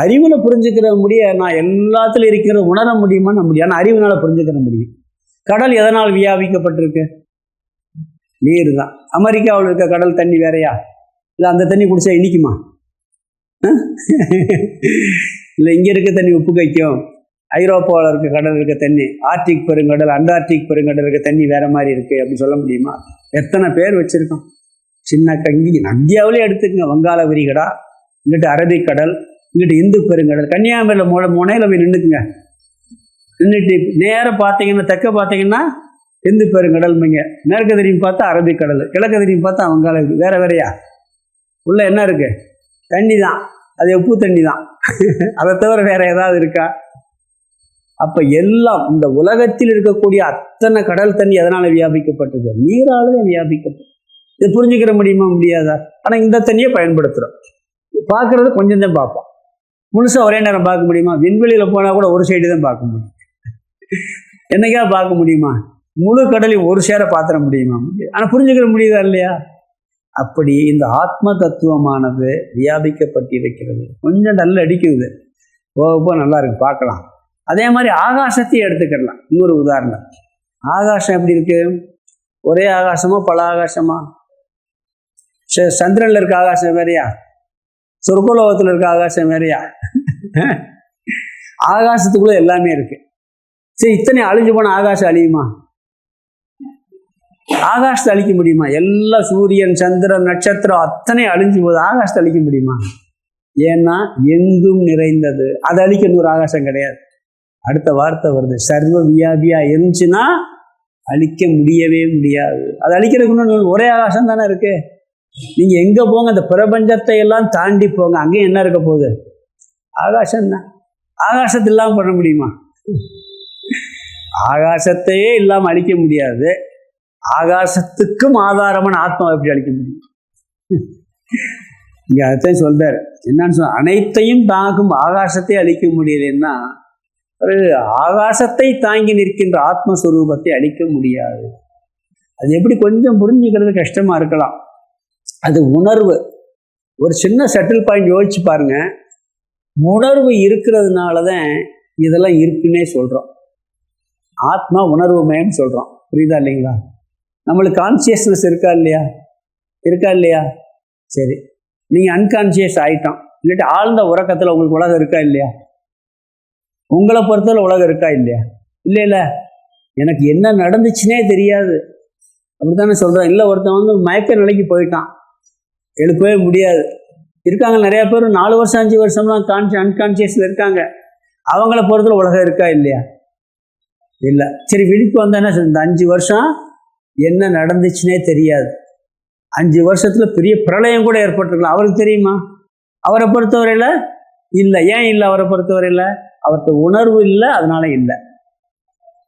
அறிவுல புரிஞ்சுக்கிற முடிய நான் எல்லாத்துலையும் இருக்கிற உணர முடியுமான்னு முடியும். ஆனால் அறிவுனால புரிஞ்சுக்கிற முடியும். கடல் எதனால் வியாபிக்கப்பட்டிருக்கு? நீர் தான். அமெரிக்காவில் இருக்க கடல் தண்ணி வேறையா? இல்லை அந்த தண்ணி குடிச்சா இனிக்குமா? இல்லை இங்கே இருக்க தண்ணி உப்பு கைக்கும். ஐரோப்பாவில் இருக்க கடல் இருக்க தண்ணி, ஆர்டிக் பெருங்கடல், அண்டார்டிக் பெருங்கடல் இருக்க தண்ணி வேற மாதிரி இருக்கு அப்படின்னு சொல்ல முடியுமா? எத்தனை பேர் வச்சிருக்கோம். சின்ன கங்கி இந்தியாவிலே எடுத்துக்கங்க. வங்காள விரிகடா, இங்கிட்டு அரபிக்கடல், இங்கிட்டு இந்து பெருங்கடல். கன்னியாகுமரியில் முனையில் போய் நின்றுக்குங்க. நின்றுட்டு நேரம் பார்த்தீங்கன்னா, தெற்க பார்த்தீங்கன்னா இந்து பெருங்கடல்மைங்க, மேற்கு திரும்பி பார்த்தா அரபிக்கடல், கிழக்கு திரும்பி பார்த்தா வங்காள. வேற வேறையா? உள்ள என்ன இருக்கு? தண்ணி தான். அது உப்பு தண்ணி தான். அதை தவிர வேற ஏதாவது இருக்கா? அப்ப எல்லாம் இந்த உலகத்தில் இருக்கக்கூடிய அத்தனை கடல் தண்ணி எதனால வியாபிக்கப்பட்டது? நீராலே வியாபிக்கப்பட்டது. இதை புரிஞ்சுக்கிற முடியுமா? முடியாதா? ஆனா இந்த தண்ணியை பயன்படுத்துறோம். பார்க்கறது கொஞ்சம் தான் பார்ப்போம், முழுசா ஒரே நேரம் பார்க்க முடியுமா? விண்வெளியில போனா கூட ஒரு சைடு தான் பார்க்க முடியும். என்னைக்கா பார்க்க முடியுமா? முழு கடலையும் ஒரு சேர பாத்திர முடியுமா? ஆனா புரிஞ்சுக்கிற முடியுதா இல்லையா? அப்படி இந்த ஆத்ம தத்துவமானது வியாபிக்கப்பட்டிருக்கிறது. கொஞ்சம் நல்ல அடிக்குது, போக நல்லா இருக்கு, பார்க்கலாம். அதே மாதிரி ஆகாசத்தையும் எடுத்துக்கிடலாம். இன்னொரு உதாரணம், ஆகாசம் எப்படி இருக்கு? ஒரே ஆகாசமா, பல ஆகாசமா? சந்திரன்ல இருக்க ஆகாசம் வேறையா? சொர்க்கலோகத்தில் இருக்க ஆகாசம் வேறையா? ஆகாசத்துக்குள்ள எல்லாமே இருக்கு. சரி, இத்தனை அழிஞ்சு போன ஆகாசம் அழியுமா? ஆகாசத்தை அழிக்க முடியுமா? எல்லா சூரியன், சந்திரன், நட்சத்திரம் அத்தனை அழிஞ்சு போது ஆகாசத்தை அழிக்க முடியுமா? ஏன்னா எங்கும் நிறைந்தது. அதை அழிக்க ஒரு ஆகாசம் கிடையாது. அடுத்த வார்த்தை வருது, சர்வ வியாபியா இருந்துச்சுன்னா அழிக்க முடியவே முடியாது. அது அழிக்கிறதுக்கு ஒரே ஆகாசம் தானே இருக்கு. நீங்க எங்க போங்க, அந்த பிரபஞ்சத்தை எல்லாம் தாண்டி போங்க, அங்கேயும் என்ன இருக்க போகுது? ஆகாசம் தான். ஆகாசத்தை இல்லாமல் பண்ண முடியுமா? ஆகாசத்தையே இல்லாமல் அழிக்க முடியாது. ஆகாசத்துக்கும் ஆதாரமான ஆத்மாவை எப்படி அழிக்க முடியும்? இங்க அதைத்தான் சொல்றாரு. என்னன்னு சொன்ன, அனைத்தையும் தாங்கும் ஆகாசத்தை அழிக்க முடியலன்னா ஒரு ஆகாசத்தை தாங்கி நிற்கின்ற ஆத்மஸ்வரூபத்தை அழிக்க முடியாது. அது எப்படி கொஞ்சம் புரிஞ்சுக்கிறது கஷ்டமாக இருக்கலாம். அது உணர்வு. ஒரு சின்ன செட்டில் பாயிண்ட் யோசிச்சு பாருங்க. உணர்வு இருக்கிறதுனால தான் இதெல்லாம் இருக்குன்னே சொல்கிறோம். ஆத்மா உணர்வு மயம்னு சொல்கிறோம். புரியுதா இல்லைங்களா? நம்மளுக்கு கான்சியஸ்னஸ் இருக்கா இல்லையா? இருக்கா இல்லையா? சரி, நீங்கள் அன்கான்சியஸ் ஆகிட்டோம், இல்லாட்டி ஆழ்ந்த உறக்கத்தில் உங்களுக்கு உலகம் இருக்கா இல்லையா? உங்களை பொறுத்தவரை உலகம் இருக்கா இல்லையா? இல்லை இல்லை, எனக்கு என்ன நடந்துச்சுன்னே தெரியாது அப்படித்தானே சொல்கிறேன். இல்லை, ஒருத்தன் மயக்க நிலைக்கு போயிட்டான், எழுப்பவே முடியாது. இருக்காங்க நிறையா பேர் 4 வருஷம் 5 வருஷம்லாம் அன்கான்சியஸில் இருக்காங்க. அவங்கள பொறுத்தவரை உலகம் இருக்கா இல்லையா? இல்லை. சரி, விழிப்பு வந்தானே இந்த 5 வருஷம் என்ன நடந்துச்சுன்னே தெரியாது. 5 வருஷத்தில் பெரிய பிரளயம் கூட ஏற்பட்டிருக்கலாம், அவருக்கு தெரியுமா? அவரை பொறுத்தவரையில் இல்லை. ஏன் இல்லை? அவரை பொறுத்தவரையில் அவர்கிட்ட உணர்வு இல்லை, அதனால இல்லை.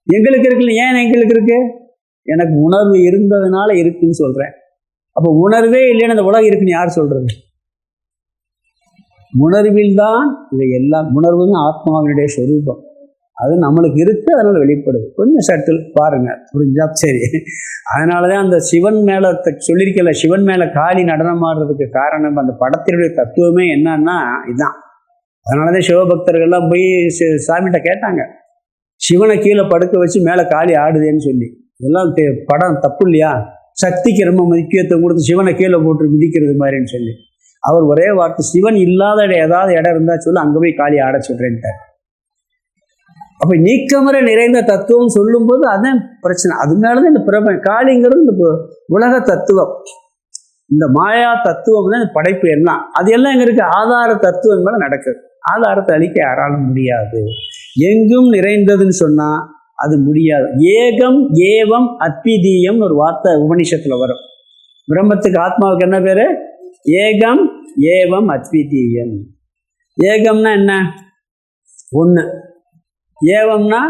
எங்களுக்கு இருக்குல்ல. ஏன் எங்களுக்கு இருக்கு? எனக்கு உணர்வு இருந்ததுனால இருக்குன்னு சொல்கிறேன். அப்போ உணர்வே இல்லைன்னு அந்த உலகம் இருக்குன்னு யார் சொல்கிறது? உணர்வில் தான் இதை எல்லாம். உணர்வுன்னு ஆத்மாவினுடைய சொரூபம், அது நம்மளுக்கு இருக்குது, அதனால் வெளிப்படுது. கொஞ்சம் சட்டில் பாருங்கள், புரிஞ்சா சரி. அதனால தான் அந்த சிவன் மேலே சொல்லியிருக்கல, சிவன் மேலே காளி நடனம் ஆடுறதுக்கு காரணம் அந்த படத்தினுடைய தத்துவமே என்னன்னா இதுதான். அதனால தான் சிவபக்தர்கள்லாம் போய் சாமிகிட்ட கேட்டாங்க, சிவனை கீழே படுக்க வச்சு மேலே காளி ஆடுதேன்னு சொல்லி. இதெல்லாம் படம் தப்பு இல்லையா? சக்திக்கு ரொம்ப முக்கியத்துவம் கொடுத்து சிவனை கீழே போட்டு மிதிக்கிறது மாதிரின்னு சொல்லி அவர் ஒரே வார்த்தை, சிவன் இல்லாத ஏதாவது இடம் இருந்தால் சொல்லி அங்கே போய் காளி ஆட சொல்கிறேன்ட்டார். அப்போ நீக்கமர நிறைந்த தத்துவம் சொல்லும்போது அதான் பிரச்சனை. அதனாலதான் இந்த காளிங்கிறது இந்த உலக தத்துவம், இந்த மாயா தத்துவம் தான் இந்த படைப்பு எல்லாம். அது எல்லாம் எங்க இருக்கு? ஆதார தத்துவம் மேலே நடக்குது. ஆதாரத்தை அழிக்க யாராலும் முடியாது. எங்கும் நிறைந்ததுன்னு சொன்னா அது முடியாது. ஏகம் ஏவம் அத்விதீயம் ஒரு வார்த்தை உபனிஷத்துல வரும். பிரம்மத்துக்கு ஆத்மாவுக்கு என்ன பேரு? ஏகம் ஏவம் அத்விதீயம். ஏகம்னா என்ன? ஒன்று. ஏவம்னா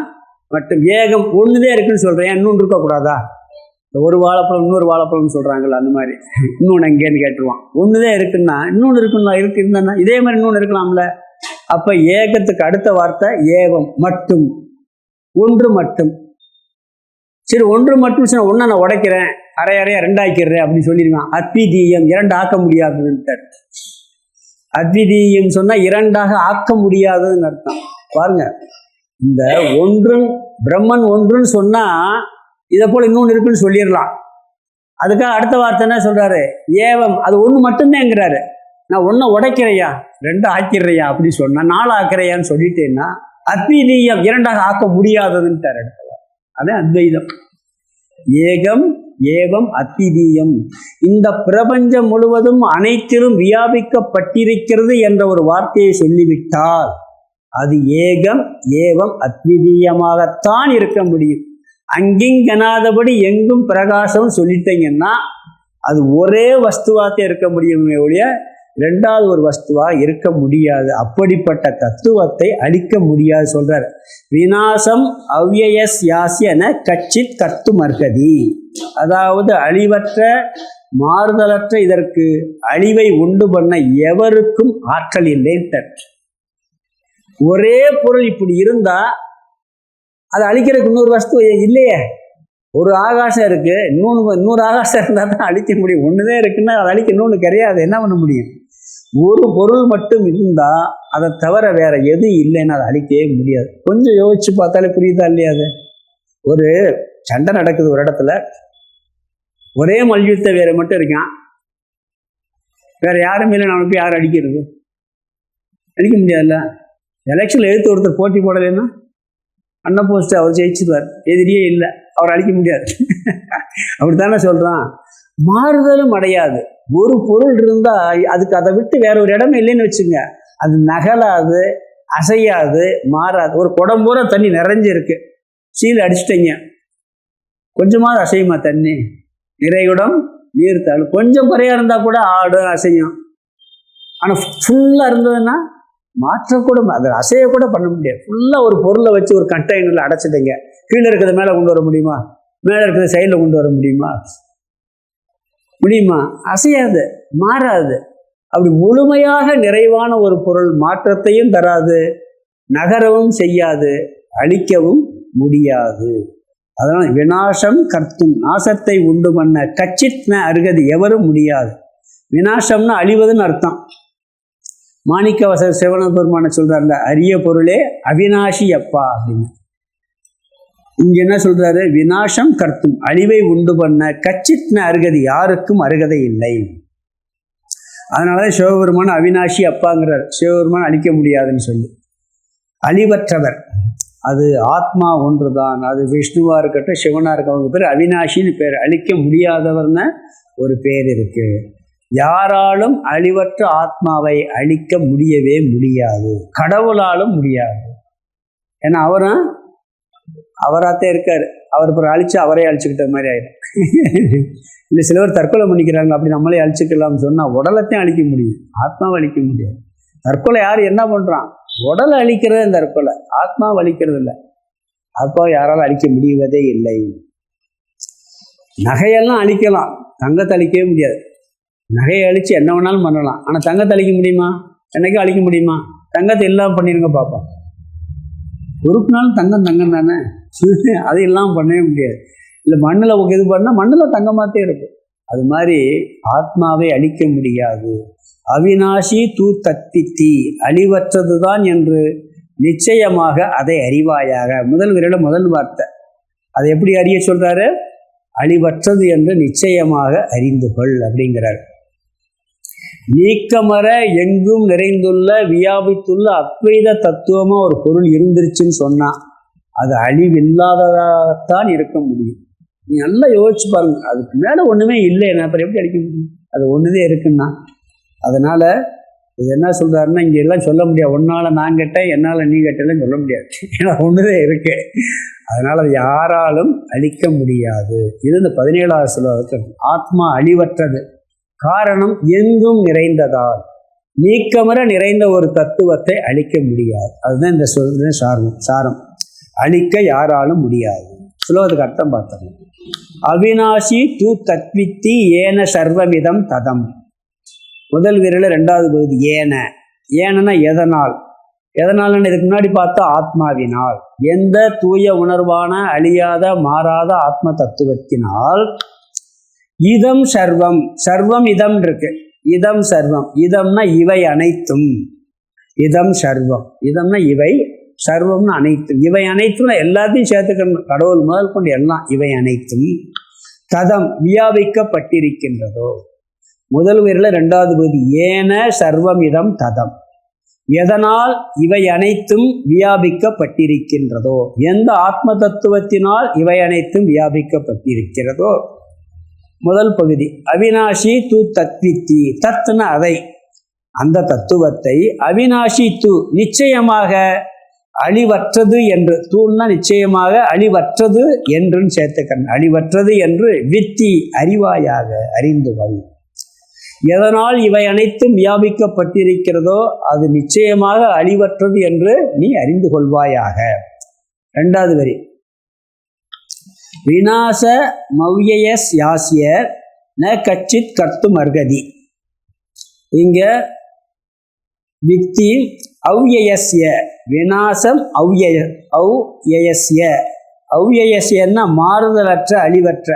மட்டும். ஏகம் ஒன்றுதே இருக்குன்னு சொல்கிறேன், இன்னொன்று இருக்கக்கூடாதா? ஒரு வாழைப்பழம் இன்னொரு வாழைப்பழம்னு சொல்கிறாங்கல்ல, அந்த மாதிரி இன்னொன்று எங்கேன்னு கேட்டுருவான். ஒன்றுதே இருக்குன்னா இன்னொன்று இருக்குன்னா இருக்குன்னா இதே மாதிரி இன்னொன்று இருக்கலாம்ல. அப்போ ஏகத்துக்கு அடுத்த வார்த்தை ஏவம், மட்டும், ஒன்று மட்டும். சரி, ஒன்று மட்டும் சொன்ன ஒன்றை நான் உடைக்கிறேன், அரை அறையா 2 ஆக்கிடுறேன் அப்படின்னு சொல்லிடுவான். அத்விதீயம் 2 ஆக்க முடியாதுன்னு. அத்விதீயம் சொன்னால் 2ஆக ஆக்க முடியாதுன்னு அர்த்தம். பாருங்க, இந்த ஒன்று பிரம்மன் ஒன்றுன்னு சொன்னா இதை போல இன்னொன்று இருக்குன்னு சொல்லிடலாம். அதுக்காக அடுத்த வார்த்தை என்ன சொல்றாரு? ஏவம், அது ஒன்று மட்டும்தான்ங்கிறாரு. நான் ஒன்றை உடைக்கிறையா 2 ஆக்கிடுறையா அப்படி சொன்னா 4 ஆக்கிறையான்னு சொல்லிட்டேன்னா அத்விதீயம் 2ஆக ஆக்க முடியாததுன்னு இடத்துல. அதான் அத்வைதம். ஏகம் ஏவம் அத்விதீயம். இந்த பிரபஞ்சம் முழுவதும் அனைத்திலும் வியாபிக்கப்பட்டிருக்கிறது என்ற ஒரு வார்த்தையை சொல்லிவிட்டால் அது ஏகம் ஏவம் அத்விதீயமாகத்தான் இருக்க முடியும். அங்கிங்கனாதபடி எங்கும் பிரகாசம் சொல்லிட்டீங்கன்னா அது ஒரே வஸ்துவாக இருக்க முடியுமே ஒழிய 2வது ஒரு வஸ்துவாக இருக்க முடியாது. அப்படிப்பட்ட தத்துவத்தை அழிக்க முடியாது சொல்றார். விநாசம் அவ்யயஸ்யாஸ்யன கச்சித் கர்த்துமர்ஹதி. அதாவது அழிவற்ற மாறுதலற்ற இதற்கு அழிவை உண்டு பண்ண எவருக்கும் ஆற்றல் இல்லை. ஒரே பொருள் இப்படி இருந்தா அதை அழிக்கிறதுக்கு இன்னொரு வஸ்து இல்லையே. ஒரு ஆகாசம் இருக்கு, இன்னொரு ஆகாசம் இருந்தால் தான் அழிக்க முடியும். ஒன்றுதான் இருக்குன்னா அதை அழிக்க இன்னொன்று கிடையாது, என்ன பண்ண முடியும்? ஒரு பொருள் மட்டும் இருந்தா அதை தவிர வேற எது இல்லைன்னு அதை அழிக்கவே முடியாது. கொஞ்சம் யோசிச்சு பார்த்தாலே புரியுதா இல்லையா? அது ஒரு சண்டை நடக்குது ஒரு இடத்துல, ஒரே மல்யுத்த வேற மட்டும் இருக்கான், வேற யாரும் இல்லை, நம்ம போய் யாரும் அடிக்கிறது? அடிக்க முடியாதுல்ல. எலெக்ஷன்ல எழுத்து ஒருத்தர் போட்டி போடலைன்னா அண்ணன் போஸ்ட் அவர் ஜெயிச்சுடுவார், எதிரியே இல்லை, அவர் அழிக்க முடியாது. அப்படித்தானே சொல்றான். மாறுதலும் அடையாது. ஒரு பொருள் இருந்தா அதுக்கு அதை விட்டு வேற ஒரு இடமே இல்லைன்னு வச்சுங்க, அது நகலாது, அசையாது, மாறாது. ஒரு குடம் பூரா தண்ணி நிறைஞ்சிருக்கு, சீல் அடிச்சிட்டீங்க, கொஞ்சமாவது அசையுமா தண்ணி? நிறைகுடம் நீர் தாழ். கொஞ்சம் குறையா இருந்தா கூட ஆடும் அசையும். ஆனா ஃபுல்லா இருந்ததுன்னா மாற்றக்கூட, அதை அசையக்கூட பண்ண முடியாது. ஃபுல்லாக ஒரு பொருளை வச்சு ஒரு கண்டெய்னரில் அடைச்சிட்டீங்க, கீழே இருக்கிறத மேலே கொண்டு வர முடியுமா? மேலே இருக்கிறத சைடில் கொண்டு வர முடியுமா? அசையாது, மாறாது. அப்படி முழுமையாக நிறைவான ஒரு பொருள் மாற்றத்தையும் தராது, நகரவும் செய்யாது, அழிக்கவும் முடியாது. அதனால் விநாசம் கர்த்தும், நாசத்தை உண்டு பண்ண கச்சித் அருகது, எவரும் முடியாது. விநாசம்னா அழிவதுன்னு அர்த்தம். மாணிக்கவாசகர் சிவன பெருமான சொல்றாருல, அரிய பொருளே அவிநாசி அப்பா அப்படின்னு. இங்க என்ன சொல்றாரு? விநாசம் கர்த்தும், அழிவை உண்டு பண்ண கச்சித் அருகதி, யாருக்கும் அருகதை இல்லை. அதனாலதான் சிவபெருமான அவிநாசி அப்பாங்கிறார். சிவபெருமான் அழிக்க முடியாதுன்னு சொல்லி. அழிவற்றவர், அது ஆத்மா ஒன்றுதான். அது விஷ்ணுவா இருக்கட்டும் சிவனா இருக்கவங்க பேர் அவிநாசின்னு பேர். அழிக்க முடியாதவர்னு ஒரு பேர் இருக்கு. யாராலும் அழிவற்ற ஆத்மாவை அழிக்க முடியவே முடியாது, கடவுளாலும் முடியாது. ஏன்னா அவராத்தே இருக்காரு. அவர் பிறகு அழிச்சு அவரே அழிச்சுக்கிட்ட மாதிரி ஆயிடும். இல்லை சிலவர் தற்கொலை பண்ணிக்கிறாங்க, அப்படி நம்மளே அழிச்சுக்கலாம்னு சொன்னால் உடலத்தையும் அழிக்க முடியும், ஆத்மாவை அழிக்க முடியாது. தற்கொலை யார் என்ன பண்ணுறான்? உடலை அழிக்கிறது தற்கொலை, ஆத்மாவை அழிக்கிறது இல்லை. அப்போ யாராலும் அழிக்க முடிவதே இல்லை. நகையெல்லாம் அழிக்கலாம், தங்கத்தை அழிக்கவே முடியாது. நகையை அழித்து என்ன வேணாலும் பண்ணலாம், ஆனால் தங்கத்தை அழிக்க முடியுமா? என்னைக்கும் அழிக்க முடியுமா? தங்கத்தை எல்லாம் பண்ணிடுங்க பார்ப்போம். உறுப்பினாலும் தங்கம் தானே, அது எல்லாம் பண்ணவே முடியாது. இல்லை மண்ணில் இது பண்ணால் மண்ணில் தங்கமாகத்தே இருக்கும். அது மாதிரி ஆத்மாவை அழிக்க முடியாது. அவிநாசி தூ தத்தித்தி, அழிவற்றது தான் என்று நிச்சயமாக அதை அறிவாயாக. முதல் விரல முதல் வார்த்தை. அதை எப்படி அறிய சொல்றாரு? அழிவற்றது என்று நிச்சயமாக அறிந்து கொள் அப்படிங்கிறார். நீக்கமர எங்கும் நிறைந்துள்ள வியாபித்துள்ள அத்வைத தத்துவமாக ஒரு பொருள் இருந்துருச்சுன்னு சொன்னால் அது அழிவில்லாததாகத்தான் இருக்க முடியும். நீ நல்லா யோசிச்சு பாருங்க, அதுக்கு மேலே ஒன்றுமே இல்லை, என்ன அப்புறம் எப்படி அழிக்க முடியும்? அது ஒன்றுதே இருக்குன்னா. அதனால் இது என்ன சொல்கிறாருன்னா, இங்கே எல்லாம் சொல்ல முடியாது. ஒன்னால் நான் கேட்டேன், என்னால் நீ கேட்டேன்னு சொல்ல முடியாது. ஏன்னா ஒன்றுதே இருக்கு. அதனால் அது யாராலும் அழிக்க முடியாது. இது இந்த 17வது ஸ்லோகத்தில். ஆத்மா அழிவற்றது, காரணம் எங்கும் நிறைந்ததால். நீக்கமர நிறைந்த ஒரு தத்துவத்தை அழிக்க முடியாது. அதுதான் இந்த சொல்ற சாரம். அழிக்க யாராலும் முடியாது. ஸ்லோகத்துக்கு அர்த்தம் பார்த்தோம். அவிநாசி தூ தத்வித்தி ஏன சர்வமிதம் ததம். முதல் விரல் 2வது பகுதி ஏன. ஏனன்னா எதனால். எதனால்னு இதுக்கு முன்னாடி பார்த்தா ஆத்மாவினால். எந்த தூய உணர்வான அழியாத மாறாத ஆத்ம தத்துவத்தினால். இதம் சர்வம், சர்வம் இதம் இருக்கு. இதம் சர்வம், இதம்னா இவை அனைத்தும். இதம் சர்வம், இதம்னா இவை, சர்வம்னு அனைத்தும். இவை அனைத்தும் எல்லாத்தையும் சேர்த்துக்கணும், கடவுள் முதல் கொண்டு எல்லாம். இவை அனைத்தும் ததம் வியாபிக்கப்பட்டிருக்கின்றதோ. முதல் விரல 2வது பகுதி ஏன சர்வம் இதம் ததம். எதனால் இவை அனைத்தும் வியாபிக்கப்பட்டிருக்கின்றதோ, எந்த ஆத்ம தத்துவத்தினால் இவை அனைத்தும் வியாபிக்கப்பட்டிருக்கிறதோ. முதல் பகுதி அவிநாசி தூ தத்வித்தி. தத்துன அதை, அந்த தத்துவத்தை. அவிநாசி தூ நிச்சயமாக அழிவற்றது என்று. தூன்னா நிச்சயமாக அழிவற்றது என்றும் சேர்த்துக்கணும். அழிவற்றது என்று வித்தி அறிவாயாக அறிந்து கொள். எதனால் இவை அனைத்தும் வியாபிக்கப்பட்டிருக்கிறதோ அது நிச்சயமாக அழிவற்றது என்று நீ அறிந்து கொள்வாயாக. 2வது வரி. விநாச மவ்யயஸ் யாஸ்ய ந கச்சித் கர்த்தும் அர்கதி. இங்க வித்தி அவ்யயஸ்ய, விநாசம் அவ்யயஸ்ய. அவ்யயஸ்யன்னா மாறுதலற்ற அழிவற்ற.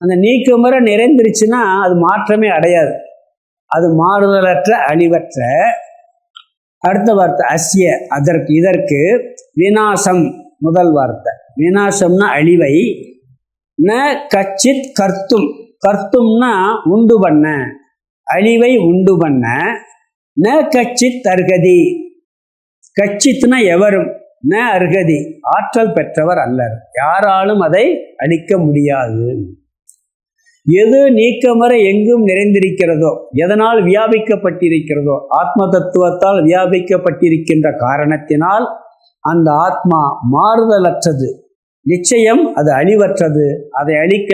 அந்த நீக்கமுறை நிறைந்துருச்சுன்னா அது மாற்றமே அடையாது, அது மாறுதலற்ற அழிவற்ற. அடுத்த வார்த்தை அஸ்ய, அதற்கு இதற்கு. விநாசம் முதல் வார்த்தை. விநாசம்னா அழிவை. ந கச்சித் கர்த்தும், கர்த்தும்னா உண்டு பண்ண, அழிவை உண்டு பண்ண. ந கச்சித் அர்கதி, கச்சித்னா எவரும், ந அர்கதி ஆற்றல் பெற்றவர் அல்லர், யாராலும் அதை அழிக்க முடியாது. எது நீக்கமர எங்கும் நிறைந்திருக்கிறதோ, எதனால் வியாபிக்கப்பட்டிருக்கிறதோ, ஆத்ம தத்துவத்தால் வியாபிக்கப்பட்டிருக்கின்ற காரணத்தினால் அந்த ஆத்மா மாறுதலற்றது, நிச்சயம் அது அழிவற்றது, அதை அழிக்க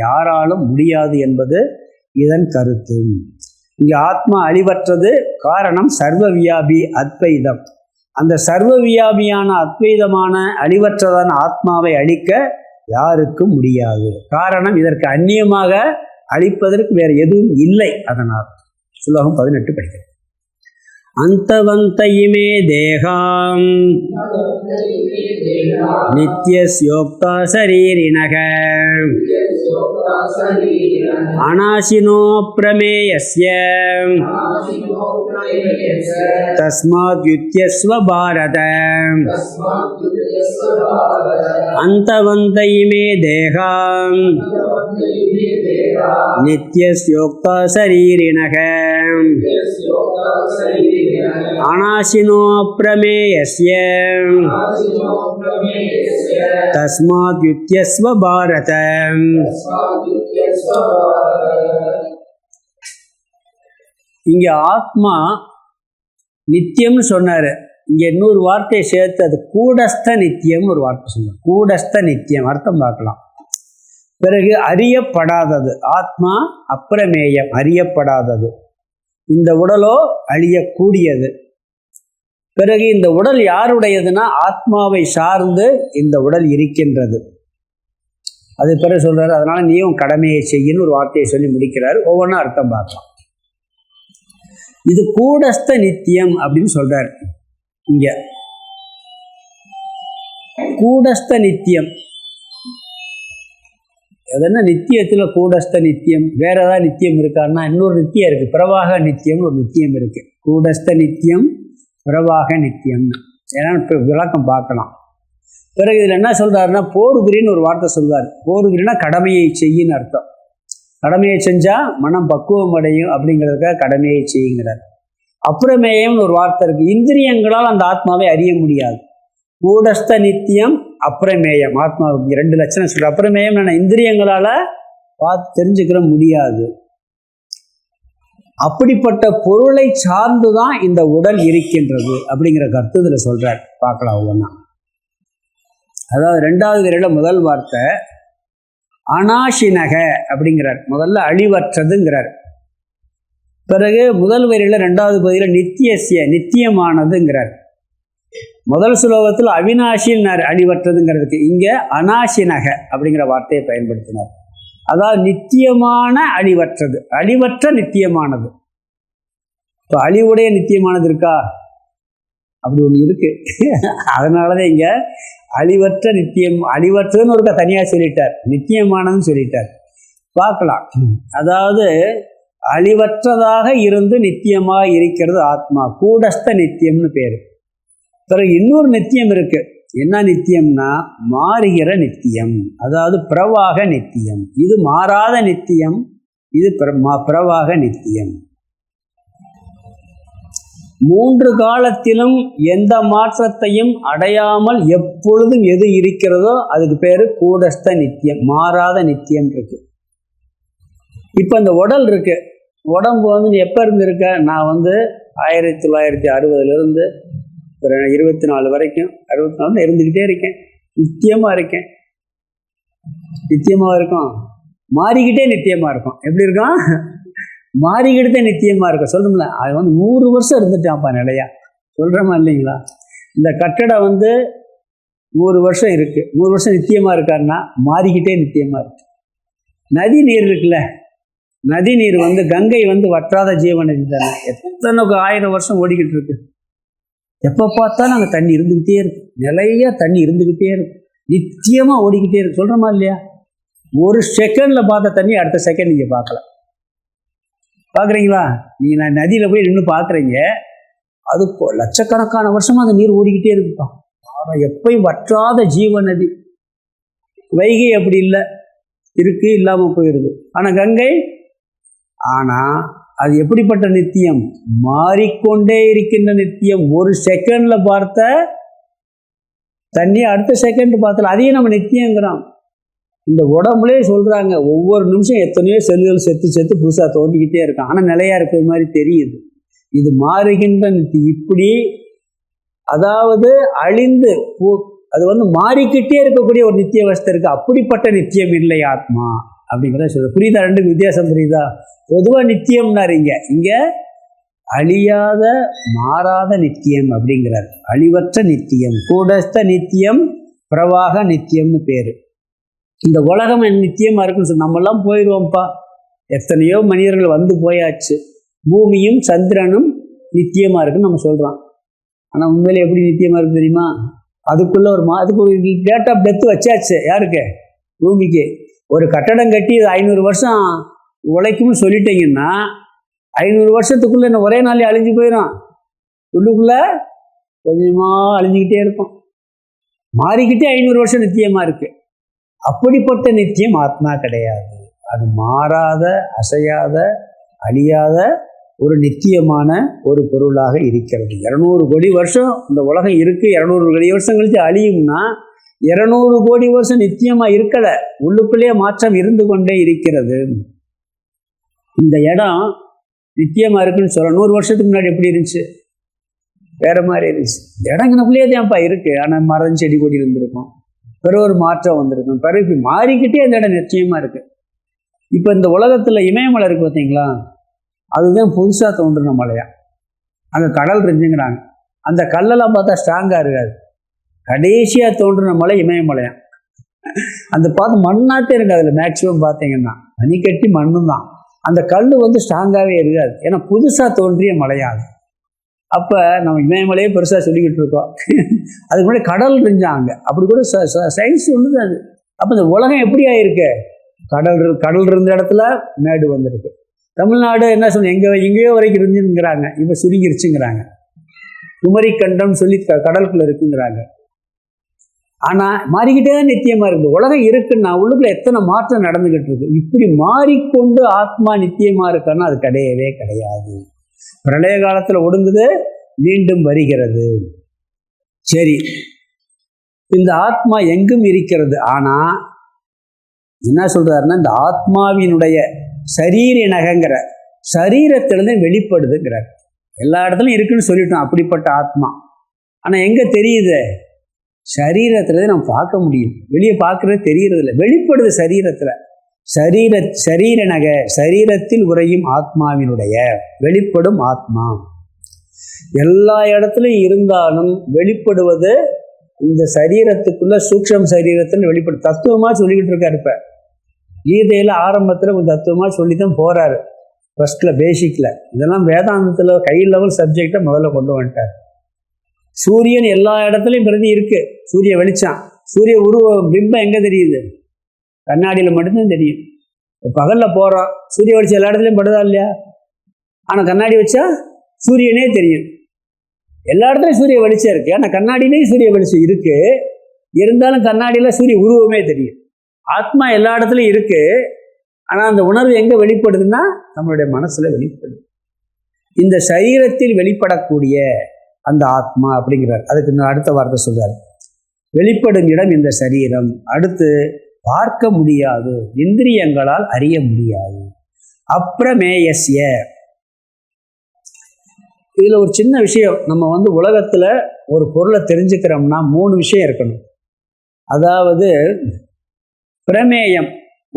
யாராலும் முடியாது என்பது இதன் கருத்து. இங்கே ஆத்மா அழிவற்றது, காரணம் சர்வ வியாபி அத்வைதம். அந்த சர்வ வியாபியான அத்வைதமான அழிவற்றதான ஆத்மாவை அழிக்க யாருக்கும் முடியாது. காரணம் இதற்கு அந்நியமாக அழிப்பதற்கு வேறு எதுவும் இல்லை. அதனால் ஸ்லோகம் 18 படிக்கிறது. அந்தவந்த இமே தேகாம் நித்யஸ்யோக்தா சரீரிணக அநாசினோ பிரமேயஸ்ய தஸ்மாத் யுத்யஸ்வ பாரத. அந்தவந்த இமே தேகாம் நித்யஸ்யோக்தா சரீரிணக அநாசினோ பிரமேயஸ்ய தஸ்மாத் யுத்யஸ்வ பாரத. இங்க ஆத்மா நித்தியம்னு சொன்னாரு. இங்க இன்னொரு வார்த்தையை சேர்த்து அது கூடஸ்த நித்தியம்னு ஒரு வார்த்தை சொன்னார். கூடஸ்த நித்தியம் அர்த்தம் பார்க்கலாம். பிறகு அறியப்படாதது ஆத்மா, அப்பிரமேயம் அறியப்படாதது. இந்த உடலோ அழியக்கூடியது. பிறகு இந்த உடல் யாருடையதுன்னா ஆத்மாவை சார்ந்து இந்த உடல் இருக்கின்றது. அது பிறகு சொல்றாரு, அதனால நீயும் கடமையை செய்யன்னு ஒரு வார்த்தையை சொல்லி முடிக்கிறார். ஒவ்வொன்றும் அர்த்தம் பார்க்கலாம். இது கூடஸ்த நித்தியம் அப்படின்னு சொல்றார். இங்க கூடஸ்த நித்தியம் எதுனா நித்தியத்துல கூடஸ்த நித்தியம் வேற ஏதாவது நித்தியம் இருக்காருன்னா இன்னொரு நித்தியம் இருக்கு. பிரவாக நித்தியம்னு ஒரு நித்தியம் இருக்கு. கூடஸ்த நித்தியம், பிரவாக நித்தியம்னு ஏன்னா இப்போ விளக்கம் பார்க்கலாம். பிறகு இதில் என்ன சொல்றாருன்னா போருகிரின்னு ஒரு வார்த்தை சொல்வார். போருகிரின்னா கடமையை செய்யின்னு அர்த்தம். கடமையை செஞ்சா மனம் பக்குவம் அடையும் அப்படிங்கிறதுக்காக கடமையை செய்யுங்கிறார். அப்புறமேயம்னு ஒரு வார்த்தை இருக்கு. இந்திரியங்களால் அந்த ஆத்மாவை அறிய முடியாது. கூடஸ்த நித்தியம், அப்புறமேயம். ஆத்மாவுக்கு 2 லட்சணம் சொல்ற. அப்புறமேயம் நான் இந்திரியங்களால பார்த்து தெரிஞ்சுக்கிற முடியாது. அப்படிப்பட்ட பொருளை சார்ந்துதான் இந்த உடல் இருக்கின்றது அப்படிங்கிற கருத்து இதில் சொல்றார். பார்க்கலாம் ஒவ்வொன்றா. அதாவது 2வது வரியில முதல் வார்த்தை அநாசினக அப்படிங்கிறார். முதல்ல அழிவற்றதுங்கிறார். பிறகு முதல் வரியில 2வது பகுதியில நித்தியசிய நித்தியமானதுங்கிறார். முதல் சுலோகத்தில் அவிநாசினார் அழிவற்றதுங்கிறதுக்கு. இங்க அநாசினக அப்படிங்கிற வார்த்தையை பயன்படுத்தினார். அதாவது நித்தியமான அழிவற்றது, அழிவற்ற நித்தியமானது. இப்போ அழிவுடைய நித்தியமானது இருக்கா? அப்படி ஒன்று இருக்கு. அதனாலதான் இங்க அழிவற்ற நித்தியம், அழிவற்றதுன்னு ஒருக்கா தனியாக சொல்லிட்டார், நித்தியமானதுன்னு சொல்லிட்டார். பார்க்கலாம். அதாவது அழிவற்றதாக இருந்து நித்தியமாக இருக்கிறது ஆத்மா. கூடஸ்த நித்தியம்னு பேரு. பிறகு இன்னொரு நித்தியம் இருக்கு. என்ன நித்தியம்னா மாறுகிற நித்தியம், அதாவது பிரவாக நித்தியம். இது மாறாத நித்தியம், இது பிரவாக நித்தியம். 3 காலத்திலும் எந்த மாற்றத்தையும் அடையாமல் எப்பொழுதும் எது இருக்கிறதோ அதுக்கு பேரு கூடஸ்த நித்தியம், மாறாத நித்தியம் இருக்கு. இப்ப இந்த உடல் இருக்கு. உடம்பு வந்து எப்ப இருந்து இருக்க? நான் 1960 ஒரு 24 வரைக்கும் 64 இருந்துக்கிட்டே இருக்கேன். நித்தியமா இருக்கேன். நித்தியமா இருக்கும், மாறிக்கிட்டே நித்தியமா இருக்கும். எப்படி இருக்கும்? மாறிக்கிட்டே நித்தியமா இருக்கும். சொல்லணும்ல, அது 100 வருஷம் இருந்துட்டான்ப்பா நிலையா. சொல்றமா இல்லைங்களா? இந்த கட்டடம் 100 வருஷம் இருக்கு. 100 வருஷம் நித்தியமா இருக்காருன்னா மாறிக்கிட்டே நித்தியமா இருக்கு. நதி நீர் இருக்குல்ல, நதி நீர் கங்கை வற்றாத ஜீவ நதி தானே. எத்தனை 1000 வருஷம் ஓடிக்கிட்டு இருக்கு. எப்போ பார்த்தாலும் அங்கே தண்ணி இருந்துக்கிட்டே இருக்கு. நிலையா தண்ணி இருந்துக்கிட்டே இருக்கு. நித்தியமா ஓடிக்கிட்டே இருக்கு. சொல்றமா இல்லையா? ஒரு செகண்ட்ல பார்த்த தண்ணி அடுத்த செகண்ட் நீங்க பார்க்கல. பார்க்குறீங்களா? நீங்க நான் நதியில போய் நின்று பார்க்குறீங்க. அது லட்சக்கணக்கான வருஷமா அந்த நீர் ஓடிக்கிட்டே இருக்குப்பா. எப்பயும் வற்றாத ஜீவ நதி. வைகை அப்படி இல்லை, இருக்கு, இல்லாம போயிருது. ஆனா கங்கை, ஆனா அது எப்படிப்பட்ட நித்தியம்? மாறிக்கொண்டே இருக்கின்ற நித்தியம். ஒரு செகண்ட்ல பார்த்த தண்ணி அடுத்த செகண்ட் பார்த்தல, அதையும் நம்ம நித்தியங்கிறோம். இந்த உடம்புலே சொல்றாங்க, ஒவ்வொரு நிமிஷம் எத்தனையோ செல்லுகள் செத்து புதுசா தோண்டிக்கிட்டே இருக்கான். ஆனா நிலையா இருக்கிற மாதிரி தெரியுது. இது மாறுகின்ற நித்தியம். இப்படி அதாவது அழிந்து அது மாறிக்கிட்டே இருக்கக்கூடிய ஒரு நித்திய அவஸ்தை இருக்கு. அப்படிப்பட்ட நித்தியம் இல்லை ஆத்மா அப்படிங்கிறத சொல்ற. புரியுதா? 2 வித்தியாசம் புரியுதா? பொதுவாக நித்தியம்னாரு. இங்க அழியாத மாறாத நித்தியம் அப்படிங்கிறார். அழிவற்ற நித்தியம், கூடஸ்த நித்தியம், பிரவாக நித்தியம்னு பேரு. இந்த உலகம் நித்தியமா இருக்குன்னு சொல்லி நம்மெல்லாம் போயிடுவோம்ப்பா. எத்தனையோ மனிதர்கள் போயாச்சு. பூமியும் சந்திரனும் நித்தியமாக இருக்குன்னு நம்ம சொல்கிறோம். ஆனால் உண்மையிலே எப்படி நித்தியமாக இருக்குது தெரியுமா? அதுக்குள்ளே அதுக்கு ஒரு டேட் ஆஃப் டெத்து வச்சாச்சு. யாருக்கு? பூமிக்கு. ஒரு கட்டடம் கட்டி இது 500 வருஷம் உழைக்கும்னு சொல்லிட்டீங்கன்னா 500 வருஷத்துக்குள்ளே என்ன ஒரே நாளே அழிஞ்சு போயிடும். உள்ளுக்குள்ளே கொஞ்சமாக அழிஞ்சிக்கிட்டே இருக்கும். மாறிக்கிட்டே 500 வருஷம் நித்தியமாக இருக்குது. அப்படிப்பட்ட நித்தியம் ஆத்மா கிடையாது. அது மாறாத, அசையாத, அழியாத ஒரு நித்தியமான ஒரு பொருளாக இருக்கிறது. 200 கோடி வருஷம் இந்த உலகம் இருக்குது. 200 கோடி வருஷம் கழித்து அழியும்னா 200 கோடி வருஷம் நித்தியமாக இருக்கலை, உள்ளுக்குள்ளேயே மாற்றம் இருந்து கொண்டே இருக்கிறது. இந்த இடம் நித்தியமாக இருக்குன்னு சொல்ல 100 வருஷத்துக்கு முன்னாடி எப்படி இருந்துச்சு? வேறு மாதிரி இருந்துச்சு. இந்த இடங்கனக்குள்ளேயே தான்ப்பா இருக்குது. ஆனால் மரம் செடி கொடி இருந்திருக்கும், பிறகு ஒரு மாற்றம் வந்திருக்கும், பிறகு இப்படி மாறிக்கிட்டே அந்த இடம் நிச்சயமாக இருக்குது. இப்போ இந்த உலகத்தில் இமயமலை இருக்குது பார்த்தீங்களா, அதுதான் புதுசாக தோன்றின மலையா. அங்கே கடல் இருந்துங்கிறாங்க. அந்த கல்லெல்லாம் பார்த்தா ஸ்ட்ராங்காக இருக்காது. கடைசியாக தோன்றின மலை இமயமலையா. அந்த பார்த்து மண்ணாட்டே இருக்குது. அதில் மேக்சிமம் பார்த்தீங்கன்னா பனிக்கட்டி மண்ணும் தான். அந்த கல் ஸ்ட்ராங்காகவே இருக்காது. ஏன்னா புதுசாக தோன்றிய மலையாது. அப்போ நம்ம இமயமலையே பெருசாக சொல்லிக்கிட்டு இருக்கோம். அதுக்கு முன்னாடி கடல் இருந்தாங்க. அப்படி கூட சயின்ஸ் சொல்லுது அது. அப்போ இந்த உலகம் எப்படி ஆயிருக்கு? கடல் இருந்த இடத்துல மேடு வந்திருக்கு. தமிழ்நாடு என்ன சொன்ன, எங்கேயோ வரைக்கும் இருந்துங்கிறாங்க, இப்போ சுருங்கிருச்சுங்கிறாங்க. குமரிக்கண்டம் சொல்லி கடலுக்குள்ள இருக்குங்கிறாங்க. ஆனால் மாறிக்கிட்டே தான் நித்தியமாக இருக்குது. உலகம் இருக்குன்னா உள்ளுக்குள்ள எத்தனை மாற்றம் நடந்துக்கிட்டு இருக்கு. இப்படி மாறிக்கொண்டு ஆத்மா நித்தியமாக இருக்கான்னா அது கிடையவே கிடையாது. பிரளய காலத்தில் ஒடுங்குது, மீண்டும் வருகிறது. சரி, இந்த ஆத்மா எங்கும் இருக்கிறது. ஆனால் என்ன சொல்றாருன்னா, இந்த ஆத்மாவினுடைய சரீரநகங்கிற சரீரத்திலிருந்து வெளிப்படுதுங்கிறார். எல்லா இடத்துலையும் இருக்குன்னு சொல்லிட்டோம் அப்படிப்பட்ட ஆத்மா. ஆனால் எங்கே தெரியுது? சரீரத்துலேருந்து நம்ம பார்க்க முடியும். வெளியே பார்க்கறது தெரியறதில்லை, வெளிப்படுது சரீரத்தில். சரீரநக சரீரத்தில் உறையும் ஆத்மாவினுடைய வெளிப்படும் ஆத்மா எல்லா இடத்துலையும் இருந்தாலும் வெளிப்படுவது இந்த சரீரத்துக்குள்ள சூக்ஷ்ம சரீரத்தில் வெளிப்படும். தத்துவமாக சொல்லிக்கிட்டு இருக்காரு. இப்போ கீதையில் ஆரம்பத்தில் கொஞ்சம் தத்துவமாக சொல்லி தான் போகிறாரு. ஃபர்ஸ்ட்டில் பேசிக்கில் இதெல்லாம் வேதாந்தத்தில் கை லெவல் சப்ஜெக்டை முதல்ல கொண்டு வந்துட்டார். சூரியன் எல்லா இடத்துலையும் பிரதி இருக்குது. சூரிய வெளிச்சம், சூரிய உருவ பிம்பம் எங்கே தெரியுது? கண்ணாடியில் மட்டும்தான் தெரியும். பகலில் போகிறோம், சூரிய வெளிச்சம் எல்லா இடத்துலையும் படுதா இல்லையா? ஆனால் கண்ணாடி வச்சா சூரியனே தெரியும். எல்லா இடத்துலையும் சூரிய வெளிச்சம் இருக்குது, ஆனால் கண்ணாடியிலையும் சூரிய வெளிச்சம் இருக்குது. இருந்தாலும் கண்ணாடியில் சூரிய உருவமே தெரியும். ஆத்மா எல்லா இடத்துலையும் இருக்குது. ஆனால் அந்த உணர்வு எங்கே வெளிப்படுதுன்னா நம்மளுடைய மனசில் வெளிப்படுது. இந்த சரீரத்தில் வெளிப்படக்கூடிய அந்த ஆத்மா அப்படிங்கிறார். அதுக்கு அடுத்த வார்த்தை சொல்றார், வெளிப்படும் இடம் இந்த சரீரம். அடுத்து பார்க்க முடியாது, இந்திரியங்களால் அறிய முடியாது. அப்ரமேயஸ்ய. இதில் ஒரு சின்ன விஷயம், நம்ம உலகத்தில் ஒரு பொருளை தெரிஞ்சுக்கிறோம்னா 3 விஷயம் இருக்கணும். அதாவது பிரமேயம்,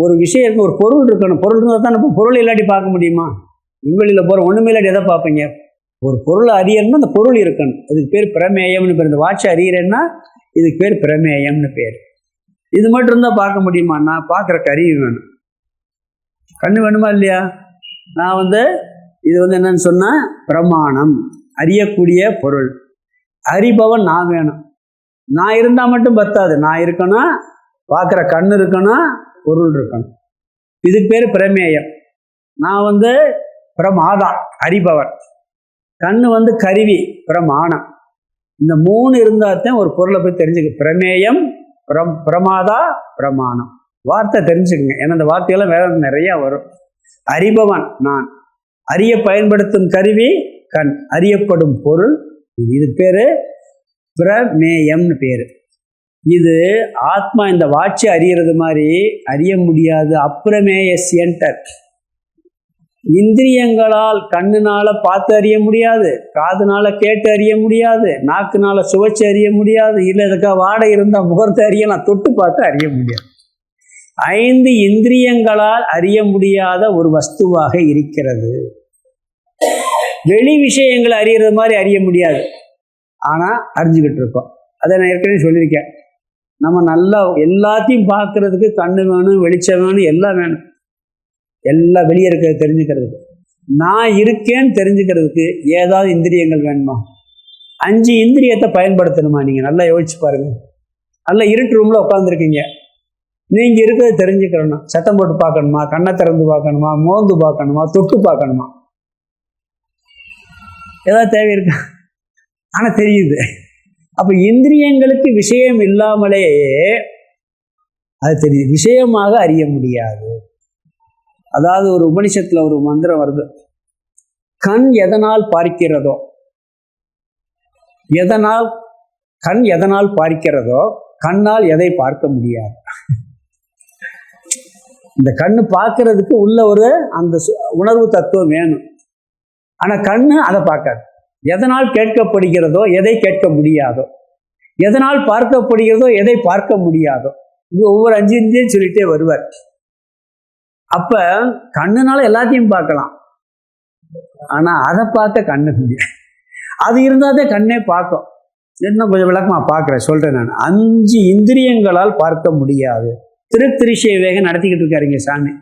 ஒரு விஷயம் இருக்கு, ஒரு பொருள் இருக்கணும். பொருள் இருந்தால் தான் நம்ம பொருள் இல்லாட்டி பார்க்க முடியுமா? விண்வெளியில் போகிற ஒன்றுமே இல்லாட்டி எதை பார்ப்பீங்க? ஒரு பொருளை அறியணும்னா அந்த பொருள் இருக்கணும். இதுக்கு பேர் பிரமேயம்னு பேர். இந்த வாட்சை அறியறேன்னா இதுக்கு பேர் பிரமேயம்னு பேர். இது மட்டும் இருந்தால் பார்க்க முடியுமான்னா பார்க்குற கருவி வேணும். கண்ணு வேணுமா இல்லையா? நான் இது என்னன்னு சொன்னால் பிரமாணம், அறியக்கூடிய பொருள். அறிபவன் நான் வேணும். நான் இருந்தால் மட்டும் பத்தாது, நான் இருக்கணும், பார்க்குற கண்ணு இருக்கணும், பொருள் இருக்கணும். இதுக்கு பேர் பிரமேயம். நான் பிரமாதா, அறிபவன். கண்ணு கருவி, பிரமாணம். இந்த 3 இருந்தால் தான் ஒரு பொருளை போய் தெரிஞ்சுக்க. பிரமேயம், பிரமாதா, பிரமாணம். வார்த்தை தெரிஞ்சுக்குங்க. ஏன்னா இந்த வார்த்தையெல்லாம் வேற நிறையா வரும். அறிபவன் நான், அறிய பயன்படுத்தும் கருவி கண், அறியப்படும் பொருள். இது பேரு பிரமேயம்னு பேரு. இது ஆத்மா இந்த வாட்சி அறியறது மாதிரி அறிய முடியாது. அப்ரமேயஸ்யன்டர். இந்திரியங்களால் கண்ணுனால பார்த்து அறிய முடியாது, காதுனால கேட்டு அறிய முடியாது, நாக்குனால சுவைச்சு அறிய முடியாது, இல்லை இதுக்காக வாடை இருந்தால் முகர்த்து அறியலாம், தொட்டு பார்த்து அறிய முடியாது. 5 இந்திரியங்களால் அறிய முடியாத ஒரு வஸ்துவாக இருக்கிறது. வெளி விஷயங்களை அறியறது மாதிரி அறிய முடியாது, ஆனால் அறிஞ்சுக்கிட்டு இருக்கோம். அதை நான் ஏற்கனவே சொல்லியிருக்கேன். நம்ம நல்லா எல்லாத்தையும் பார்க்கறதுக்கு கண்ணு வேணும், வெளிச்சம் வேணும், எல்லாம் வேணும். எல்லாம் வெளியே இருக்கிறது தெரிஞ்சுக்கிறதுக்கு. நான் இருக்கேன்னு தெரிஞ்சுக்கிறதுக்கு ஏதாவது இந்திரியங்கள் வேணுமா? 5 இந்திரியத்தை பயன்படுத்தணுமா? நீங்கள் நல்லா யோசிச்சு பாருங்க. நல்லா இருட்டு ரூமில் உட்காந்துருக்கீங்க, நீங்கள் இருக்கிறது தெரிஞ்சுக்கிறோன்னா சத்தம் போட்டு பார்க்கணுமா, கண்ணை திறந்து பார்க்கணுமா, மோந்து பார்க்கணுமா, தொட்டு பார்க்கணுமா? ஏதாவது தேவை இருக்கா? ஆனால் தெரியுது. அப்போ இந்திரியங்களுக்கு விஷயம் இல்லாமலேயே அது தெரியுது. விஷயமாக அறிய முடியாது. அதாவது ஒரு உபனிஷத்தில் ஒரு மந்திரம் வருது, கண் எதனால் பார்க்கிறதோ, கண் எதனால் பார்க்கிறதோ கண்ணால் எதை பார்க்க முடியாது. இந்த கண்ணு பார்க்கறதுக்கு உள்ள ஒரு அந்த உணர்வு தத்துவம் வேணும். ஆனால் கண்ணு அதை பார்க்காது. எதனால் கேட்கப்படுகிறதோ எதை கேட்க முடியாதோ, எதனால் பார்க்கப்படுகிறதோ எதை பார்க்க முடியாதோ, இது ஒவ்வொரு 5 இந்தியும் சொல்லிட்டே வருவார். அப்ப கண்ணுனால எல்லாத்தையும் பார்க்கலாம், ஆனா அதை பார்க்க கண்ணு முடியாது. அது இருந்தாதே கண்ணே பார்க்கும். இன்னும் கொஞ்சம் விளக்கமா பார்க்குறேன், சொல்றேன் நான். 5 இந்திரியங்களால் பார்க்க முடியாது. திருத்திரிசை விவேகம் நடத்திக்கிட்டு இருக்காருங்க சாமி.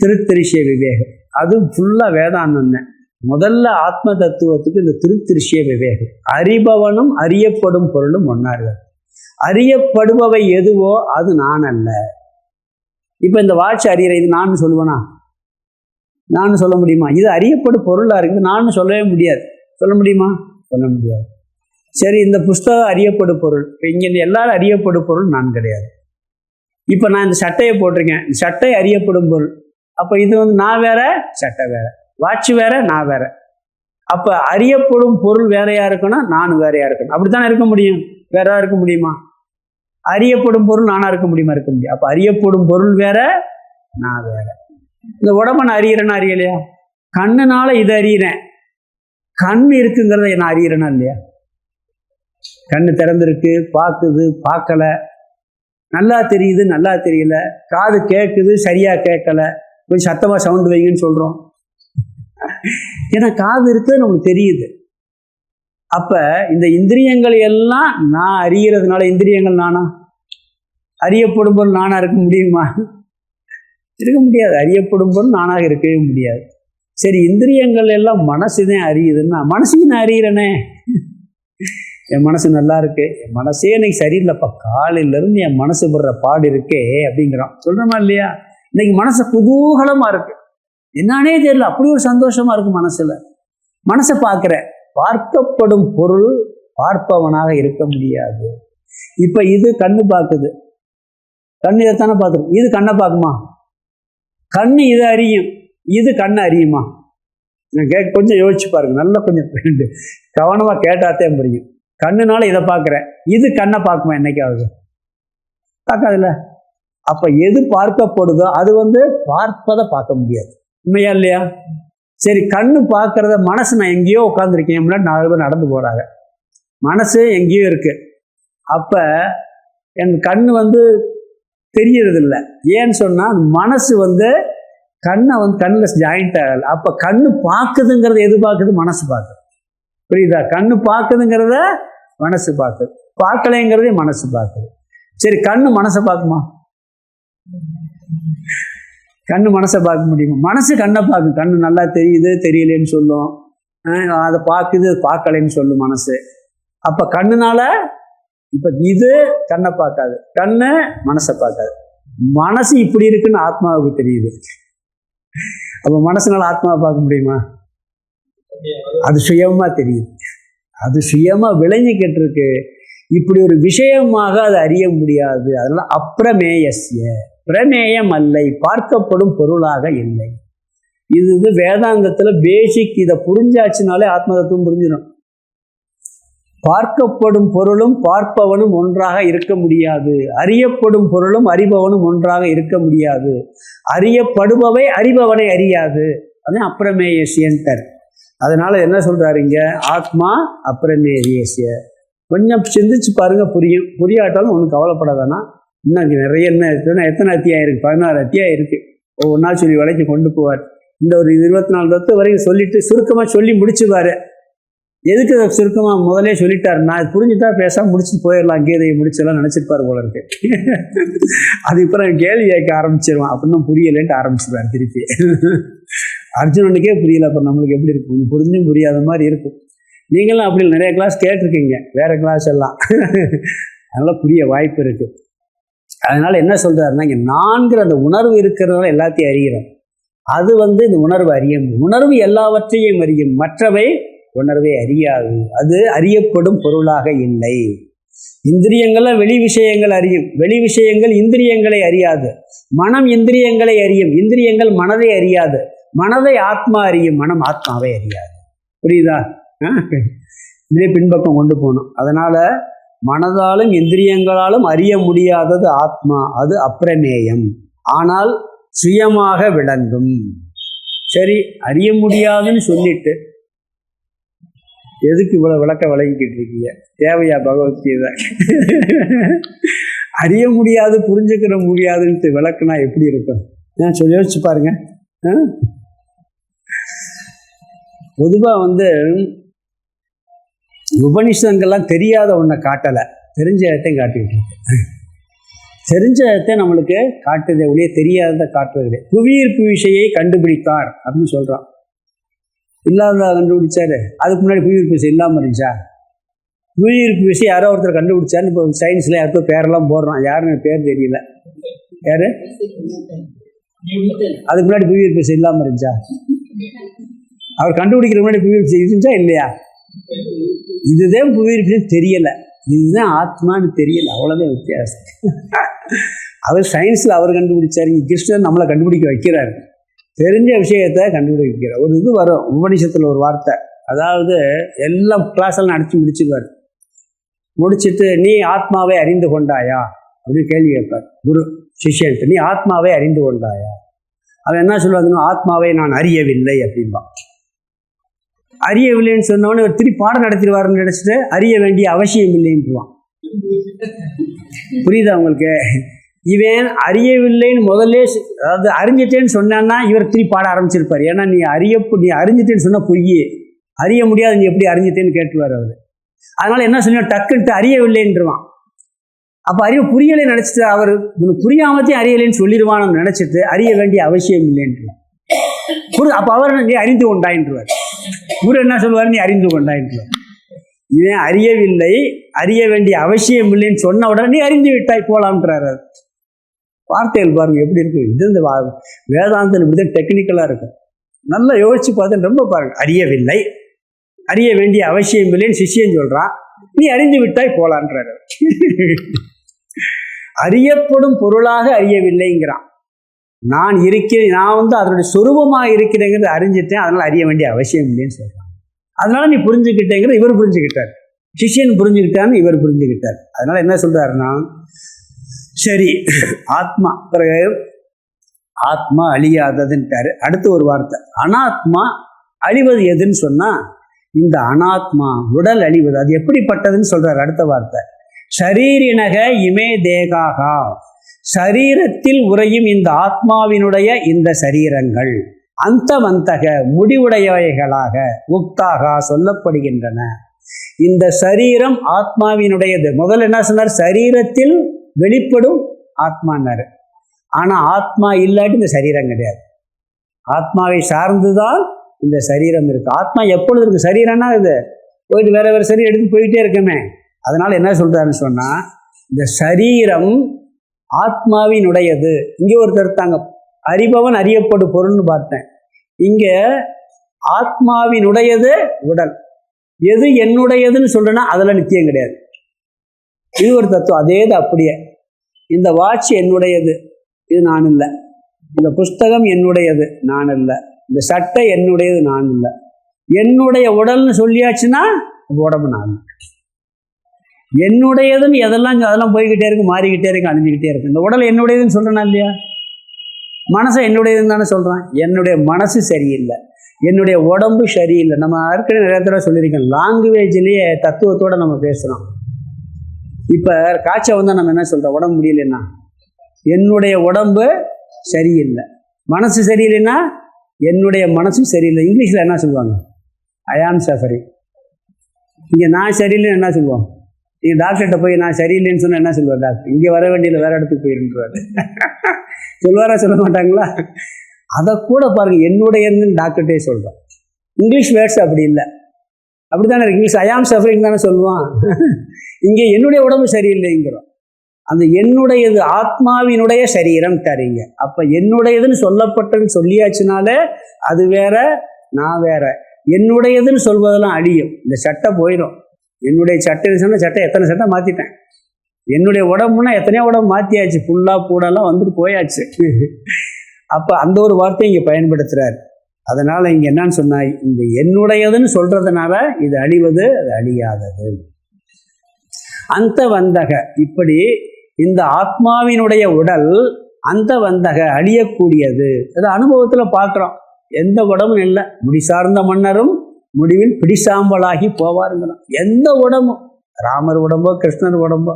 திருத்திரிசை விவேகம் அது ஃபுல்லா வேதாந்தம். முதல்ல ஆத்ம தத்துவத்துக்கு இந்த திருத்திரிசை விவேகம். அறிபவனும் அறியப்படும் பொருளும் ஒன்னார்கள். அறியப்படுபவை எதுவோ அது நான் அல்ல. இப்ப இந்த வாட்ச் அறிகிற இது நான் சொல்லுவேனா? நான் சொல்ல முடியுமா? இது அறியப்படும் பொருளா இருக்குது, நான் சொல்லவே முடியாது. சொல்ல முடியுமா? சொல்ல முடியாது. சரி, இந்த புஸ்தகம் அறியப்படும் பொருள். இப்போ இங்கே எல்லாரும் அறியப்படும் பொருள் நான் கிடையாது. இப்போ நான் இந்த சட்டையை போட்டிருக்கேன், சட்டை அறியப்படும் பொருள். அப்போ இது நான் வேற, சட்டை வேற, வாட்ச் வேற, நான் வேற. அப்போ அறியப்படும் பொருள் வேறையா இருக்கணும், நான் வேறையா இருக்கணும். அப்படித்தானே இருக்க முடியும். வேற இருக்க முடியுமா? அறியப்படும் பொருள் நானா இருக்க முடியுமா? இருக்க முடியும். அப்போ அறியப்படும் பொருள் வேற, நான் வேற. இந்த உடம்பை நான் அறியறேன்னா அறியலையா? கண்ணுனால இதை அறியறேன். கண் இருக்குங்கிறத நான் அறியறேனா இல்லையா? கண்ணு திறந்திருக்கு, பார்க்குது, பார்க்கல, நல்லா தெரியுது, நல்லா தெரியல, காது கேட்குது, சரியா கேட்கல, கொஞ்சம் சத்தமா சவுண்ட் வைங்கன்னு சொல்றோம். ஏன்னா காது இருக்கு, நமக்கு தெரியுது. அப்ப இந்த இந்திரியங்கள் எல்லாம் நான் அறியறதுனால இந்திரியங்கள் நானா? அறியப்படும் பொருள் நானா இருக்க முடியுமா? இருக்க முடியாது. அறியப்படும் பொருள் நானாக இருக்கவே முடியாது. சரி, இந்திரியங்கள் எல்லாம் மனசுதான் அறியுதுன்னா, மனசையும் நான் அறியறேனே. என் மனசு நல்லா இருக்கு, என் மனசே இன்னைக்கு சரியில்லைப்பா, காலையில இருந்து என் மனசு படுற பாடு இருக்கே அப்படிங்கிறோம். சொல்றோமா இல்லையா? இன்னைக்கு மனசு குதூகலமா இருக்கு, என்னன்னே தெரியல, அப்படி ஒரு சந்தோஷமா இருக்கு மனசுல. மனசை பார்க்கிறேன். பார்க்கப்படும் பொருள் பார்ப்பவனாக இருக்க முடியாது. இப்ப இது கண்ணு பார்க்குது, கண்ணு இதைத்தானே பார்த்துரும். இது கண்ணை பார்க்குமா? கண்ணு இதை அறியும், இது கண்ணை அறியுமா? கொஞ்சம் யோசிச்சு பாருங்க, நல்லா கொஞ்சம் கவனமா கேட்டாத்தே புரியும். கண்ணுனால இதை பார்க்குறேன், இது கண்ணை பார்க்குமா? என்னைக்காவது பார்க்காதுல்ல. அப்ப எது பார்க்கப்படுதோ அது பார்ப்பதை பார்க்க முடியாது. உண்மையா இல்லையா? சரி, கண்ணு பார்க்கறத மனசு, நான் எங்கேயோ உட்காந்துருக்கேன், முன்னாடி 4 பேர் நடந்து போறாங்க, மனசு எங்கேயோ இருக்கு. அப்ப என் கண்ணு தெரியறது இல்லை. ஏன்னு சொன்னா மனசு கண்ணை கண்ணில் ஜாயிண்ட் ஆகல. அப்ப கண்ணு பார்க்குதுங்கிறத எது பார்க்குது? மனசு பார்க்குது. புரியுதா? கண்ணு பார்க்குதுங்கிறத மனசு பார்க்குது, பார்க்கலைங்கிறதே மனசு பார்க்குது. சரி, கண்ணு மனசை பார்க்குமா? கண்ணு மனசை பார்க்க முடியுமா? மனசு கண்ணை பார்க்கும். கண்ணு நல்லா தெரியுது, தெரியலேன்னு சொல்லும், அதை பார்க்குது, பார்க்கலைன்னு சொல்லும் மனசு. அப்ப கண்ணுனால இப்ப இது கண்ணை பார்க்காது, கண்ணு மனசை பார்க்காது. மனசு இப்படி இருக்குன்னு ஆத்மாவுக்கு தெரியுது. அப்ப மனசுனால ஆத்மாவை பார்க்க முடியுமா? அது சுயமா தெரியுது, அது சுயமா விளங்கிக்கிட்டு இருக்கு. இப்படி ஒரு விஷயமாக அதை அறிய முடியாது. அதெல்லாம் அப்பிரமேயஸ்ய, பிரமேயம் அல்லை, பார்க்கப்படும் பொருளாக இல்லை. இது வேதாந்தத்துல பேசிக். இதை புரிஞ்சாச்சுனாலே ஆத்ம தத்துவம் புரிஞ்சிடும். பார்க்கப்படும் பொருளும் பார்ப்பவனும் ஒன்றாக இருக்க முடியாது. அறியப்படும் பொருளும் அறிபவனும் ஒன்றாக இருக்க முடியாது. அறியப்படுபவை அறிபவனை அறியாது. அதான் அப்பிரமேயஸ்யன்டர். அதனால என்ன சொல்றாருங்க? ஆத்மா அப்பிரமேயஸ்ய. கொஞ்சம் சிந்திச்சு பாருங்க, புரியும். புரியாட்டாலும் ஒன்றும் கவலைப்பட வேணாம். இன்னும் நிறைய என்ன இருக்குன்னா, எத்தனை அத்தியாயம் இருக்கு? 16 அத்தியாயம் இருக்கு. ஒவ்வொன்றா சொல்லி விலைக்கு கொண்டு போவார். இந்த ஒரு 24 தத்துவம் வரைக்கும் சொல்லிட்டு சுருக்கமாக சொல்லி முடிச்சுவாரு. எதுக்கு சுருக்கமாக முதலே சொல்லிட்டாரு? நான் புரிஞ்சுட்டா பேசாம முடிச்சுட்டு போயிடலாம், கீதையை முடிச்செல்லாம் நினைச்சிருப்பாரு போல இருக்கு. அது இப்போ நான் கேள்வி கேட்க ஆரம்பிச்சிருவான், அப்படின்னு புரியலேன்ட்டு ஆரம்பிச்சிருவார் திருப்பி. அர்ஜுனனுக்கே புரியல, அப்போ நம்மளுக்கு எப்படி இருக்கும்? புரிஞ்சும் புரியாத மாதிரி இருக்கும். நீங்களும் அப்படி நிறைய கிளாஸ் கேட்டிருக்கீங்க, வேறு கிளாஸ் எல்லாம். அதனால் புரிய வாய்ப்பு இருக்குது. அதனால் என்ன சொல்கிறாருன்னா, இங்கே நான்கிற அந்த உணர்வு இருக்கிறதுனால எல்லாத்தையும் அறிகிறோம். அது இந்த உணர்வு அறியும். உணர்வு எல்லாவற்றையும் அறியும், மற்றவை உணர்வை அறியாது. அது அறியப்படும் பொருளாக இல்லை. இந்திரியங்கள வெளி விஷயங்கள் அறியும், வெளி விஷயங்கள் இந்திரியங்களை அறியாது. மனம் இந்திரியங்களை அறியும், இந்திரியங்கள் மனதை அறியாது. மனதை ஆத்மா அறியும், மனம் ஆத்மாவை அறியாது. புரியுதா? இதே பின்பக்கம் கொண்டு போகணும். அதனால மனதாலும் இந்திரியங்களாலும் அறிய முடியாதது ஆத்மா, அது அப்பிரமேயம், ஆனால் சுயமாக விளங்கும். சரி, அறிய முடியாதுன்னு சொல்லிட்டு எதுக்கு இவ்வளோ விளக்க விளங்கிக்கிட்டு இருக்கீங்க? தேவையா பகவத்கீதை? அறிய முடியாது, புரிஞ்சுக்கிற முடியாதுன்ட்டு விளக்குனா எப்படி இருக்கும்? சொல்லி யோசிச்சு பாருங்க. பொதுவாக உபனிஷதங்கள்லாம் தெரியாத ஒன்றை காட்டலை, தெரிஞ்ச இடத்தையும் காட்டிக்கிட்டு இருக்கு. தெரிஞ்ச இடத்தை நம்மளுக்கு காட்டுதே ஒழிய தெரியாததை காட்டுவதில்லை. புவியீர்ப்பு விசையை கண்டுபிடித்தார் அப்படின்னு சொல்கிறான். இல்லாத கண்டுபிடிச்சாரு. அதுக்கு முன்னாடி புவியீர்ப்பு விசை இல்லாமல் இருந்துச்சா? புவியீர்ப்பு விசை யாரோ ஒருத்தர் கண்டுபிடிச்சாரு. இப்போ சயின்ஸில் யாருக்கோ பேரெல்லாம் போடுறான், யாருன்னு பேர் தெரியல. யாரு? அதுக்கு முன்னாடி புவியீர்ப்பு விசை இல்லாமல் இருந்துச்சா? அவர் கண்டுபிடிக்கிற முன்னாடி புவியீர்ப்பு விசை இருந்துச்சா இல்லையா? இதுதான் புவியீர்ப்பு தெரியலை, இதுதான் ஆத்மான்னு தெரியல, அவ்வளோதான் வித்தியாசம். அவர் சயின்ஸில் அவர் கண்டுபிடிச்சார், இங்கே கிருஷ்ணன் நம்மளை கண்டுபிடிக்க வைக்கிறாரு. தெரிஞ்ச விஷயத்தை கண்டுபிடிக்க வைக்கிறார். ஒரு இது வரும் உபநிஷத்தில் ஒரு வார்த்தை, அதாவது எல்லாம் கிளாஸெல்லாம் அடித்து முடிச்சுக்குவார். முடிச்சுட்டு நீ ஆத்மாவை அறிந்து கொண்டாயா அப்படின்னு கேள்வி கேட்பார் குரு சிஷ்யன்ட்டு. நீ ஆத்மாவை அறிந்து கொண்டாயா? அவன் என்ன சொல்லுவாங்கன்னா, ஆத்மாவை நான் அறியவில்லை அப்படின்பா. அறியவில்லைன்னு சொன்னவொடனே ஒரு திருப்பி பாடம் நடத்திடுவாருன்னு நினச்சிட்டு அறிய வேண்டிய அவசியம் இல்லைன்னுவான். புரியுதா உங்களுக்கு? இவன் அறியவில்லைன்னு முதல்ல, அதாவது அறிஞ்சிட்டேன்னு சொன்னான்னா இவர் திருப்பி பாட ஆரம்பிச்சிருப்பார். ஏன்னா நீ அறிஞ்சிட்டேன்னு சொன்னால் பொய், அறிய முடியாது, நீ எப்படி அறிஞ்சிட்டேன்னு கேட்டுவார் அவர். அதனால் என்ன சொன்ன, டக்குன்ட்டு அறியவில்லைன்றான். அப்போ அறிவு புரியலை நினச்சிட்டு, அவர் புரியாமத்தையும் அறியலைன்னு சொல்லிடுவான்னு நினச்சிட்டு அறிய வேண்டிய அவசியம் இல்லைன்றான். அப்போ அவர் நீ அறிந்து கொண்டாயின்றார். குரு என்ன சொல்லுவார்? நீ அறிந்து கொண்டாயின்றார். இவன் அறியவில்லை, அறிய வேண்டிய அவசியம் இல்லைன்னு சொன்ன உடனே நீ அறிந்து விட்டாய் போலாம்ன்றார். வார்த்தைகள் பாருங்க எப்படி இருக்கு. இது இந்த வேதாந்தம் இப்படிதான் டெக்னிக்கலாக இருக்கும். நல்லா யோசிச்சு பார்த்து ரொம்ப பாருங்க. அறியவில்லை, அறிய வேண்டிய அவசியம் இல்லைன்னு சிஷ்யன் சொல்றான், நீ அறிந்து விட்டாய் போலான்றார். அறியப்படும் பொருளாக அறியவில்லைங்கிறான். நான் இருக்கிறேன், நான் அதனுடைய சொரூபமாக இருக்கிறேங்கிறது அறிஞ்சிட்டேன், அதனால் அறிய வேண்டிய அவசியம் இல்லைன்னு சொல்கிறான். அதனால நீ புரிஞ்சுக்கிட்டேங்கிறது இவர் புரிஞ்சுக்கிட்டார், சிஷ்யன் புரிஞ்சுக்கிட்டான்னு இவர் புரிஞ்சுக்கிட்டார். அதனால என்ன சொல்றாருன்னா, சரி ஆத்மா பிறகு ஆத்மா அழியாததுன்ட்டாரு. அடுத்து ஒரு வார்த்தை அனாத்மா அழிவது எதுன்னு சொன்னா, இந்த அனாத்மா உடல் அழிவது அது எப்படிப்பட்டதுன்னு சொல்றாரு. அடுத்த வார்த்தை ஷரீரினக இமே தேகாகா, சரீரத்தில் உறையும் இந்த ஆத்மாவினுடைய இந்த சரீரங்கள் அந்தவந்தக முடிவுடையவைகளாக உக்தாக சொல்லப்படுகின்றன. இந்த சரீரம் ஆத்மாவினுடையது. முதல்ல என்ன சொன்னார்? சரீரத்தில் வெளிப்படும் ஆத்மான்னாரு. ஆனால் ஆத்மா இல்லாட்டி இந்த சரீரம் கிடையாது. ஆத்மாவை சார்ந்துதான் இந்த சரீரம் இருக்கு. ஆத்மா எப்பொழுது இருக்கு? சரீரம்னா இது போயிட்டு வேற வேற சரீரம் எடுத்து போயிட்டே இருக்கமே. அதனால என்ன சொல்றாருன்னு சொன்னா, இந்த சரீரம் ஆத்மாவினுடையது. இங்கே ஒரு கருத்தாங்க, அறிபவன் அறியப்படும் பொருள்னு பார்த்தேன். இங்க ஆத்மாவினுடையது உடல். எது என்னுடையதுன்னு சொல்றேன்னா அதெல்லாம் நித்தியம் கிடையாது. இது ஒரு தத்துவம். அதேது அப்படியே. இந்த வாட்ச் என்னுடையது, இது நான் இல்லை. இந்த புஸ்தகம் என்னுடையது, நான் இல்லை. இந்த சட்டை என்னுடையது, நான் இல்லை. என்னுடைய உடல்னு சொல்லியாச்சுன்னா உடம்பு நான். என்னுடையதுன்னு அதெல்லாம் போய்கிட்டே இருக்கு, மாறிக்கிட்டே இருக்கு, அழிஞ்சிக்கிட்டே இருக்கு. இந்த உடல் என்னுடையதுன்னு சொல்றேனா இல்லையா? மனசை என்னுடையதுன்னு தானே சொல்றான். என்னுடைய மனசு சரியில்லை, என்னுடைய உடம்பு சரியில்லை. நம்ம ஏற்கனவே நிறைய தடவை சொல்லியிருக்கோம், லாங்குவேஜ்லேயே தத்துவத்தோடு நம்ம பேசுகிறோம். இப்போ காய்ச்சல் வந்தால் நம்ம என்ன சொல்கிறோம்? உடம்பு முடியலைன்னா என்னுடைய உடம்பு சரியில்லை, மனசு சரியில்லைன்னா என்னுடைய மனசும் சரியில்லை. இங்கிலீஷில் என்ன சொல்லுவாங்க? ஐ ஆம் சஃபரிங். இங்கே நான் சரியில்லைன்னு என்ன சொல்லுவோம்? நீங்கள் டாக்டர்கிட்ட போய் நான் சரியில்லைன்னு சொன்னால் என்ன சொல்லுவார் டாக்டர்? இங்கே வர வேண்டியதில்லை, வேறு இடத்துக்கு போயிருந்துருவார். சொல்லுவாரா சொல்ல மாட்டாங்களா? அதை கூட பாருங்க, என்னுடையன்னு டாக்டர்கிட்டே சொல்கிறோம். இங்கிலீஷ் வேர்ட்ஸ் அப்படி இல்லை, அப்படி தானே இருக்கு. இங்கிலீஷ் ஐ ஆம் சஃபரிங் தானே சொல்லுவான். இங்கே என்னுடைய உடம்பு சரியில்லைங்கிறோம். அந்த என்னுடையது ஆத்மாவினுடைய சரீரம் தரீங்க. அப்போ என்னுடையதுன்னு சொல்லப்பட்டதுன்னு சொல்லியாச்சுனாலே அது வேற, நான் வேற. என்னுடையதுன்னு சொல்வதெல்லாம் அழியும், இந்த சட்டை போயிடும். என்னுடைய சட்டைன்னு சொன்னால் சட்டை எத்தனை சட்டை மாற்றிட்டேன். என்னுடைய உடம்புனா எத்தனையோ உடம்பு மாற்றியாச்சு, ஃபுல்லாக பூடெல்லாம் வந்துட்டு போயாச்சு. அப்போ அந்த ஒரு வார்த்தையை இங்கே பயன்படுத்துகிறார். அதனால் இங்கே என்னன்னு சொன்னால், இந்த என்னுடையதுன்னு சொல்கிறதுனால இது அழிவது, அது அழியாதது. அந்த வந்தக, இப்படி இந்த ஆத்மாவினுடைய உடல் அந்த வந்தக அழியக்கூடியது. அது அனுபவத்தில் பார்க்குறோம். எந்த உடம்பும் இல்லை, முடி சார்ந்த மன்னரும் முடிவில் பிடிசாம்பலாகி போவாருங்கிறோம். எந்த உடம்பும், ராமர் உடம்போ கிருஷ்ணர் உடம்போ,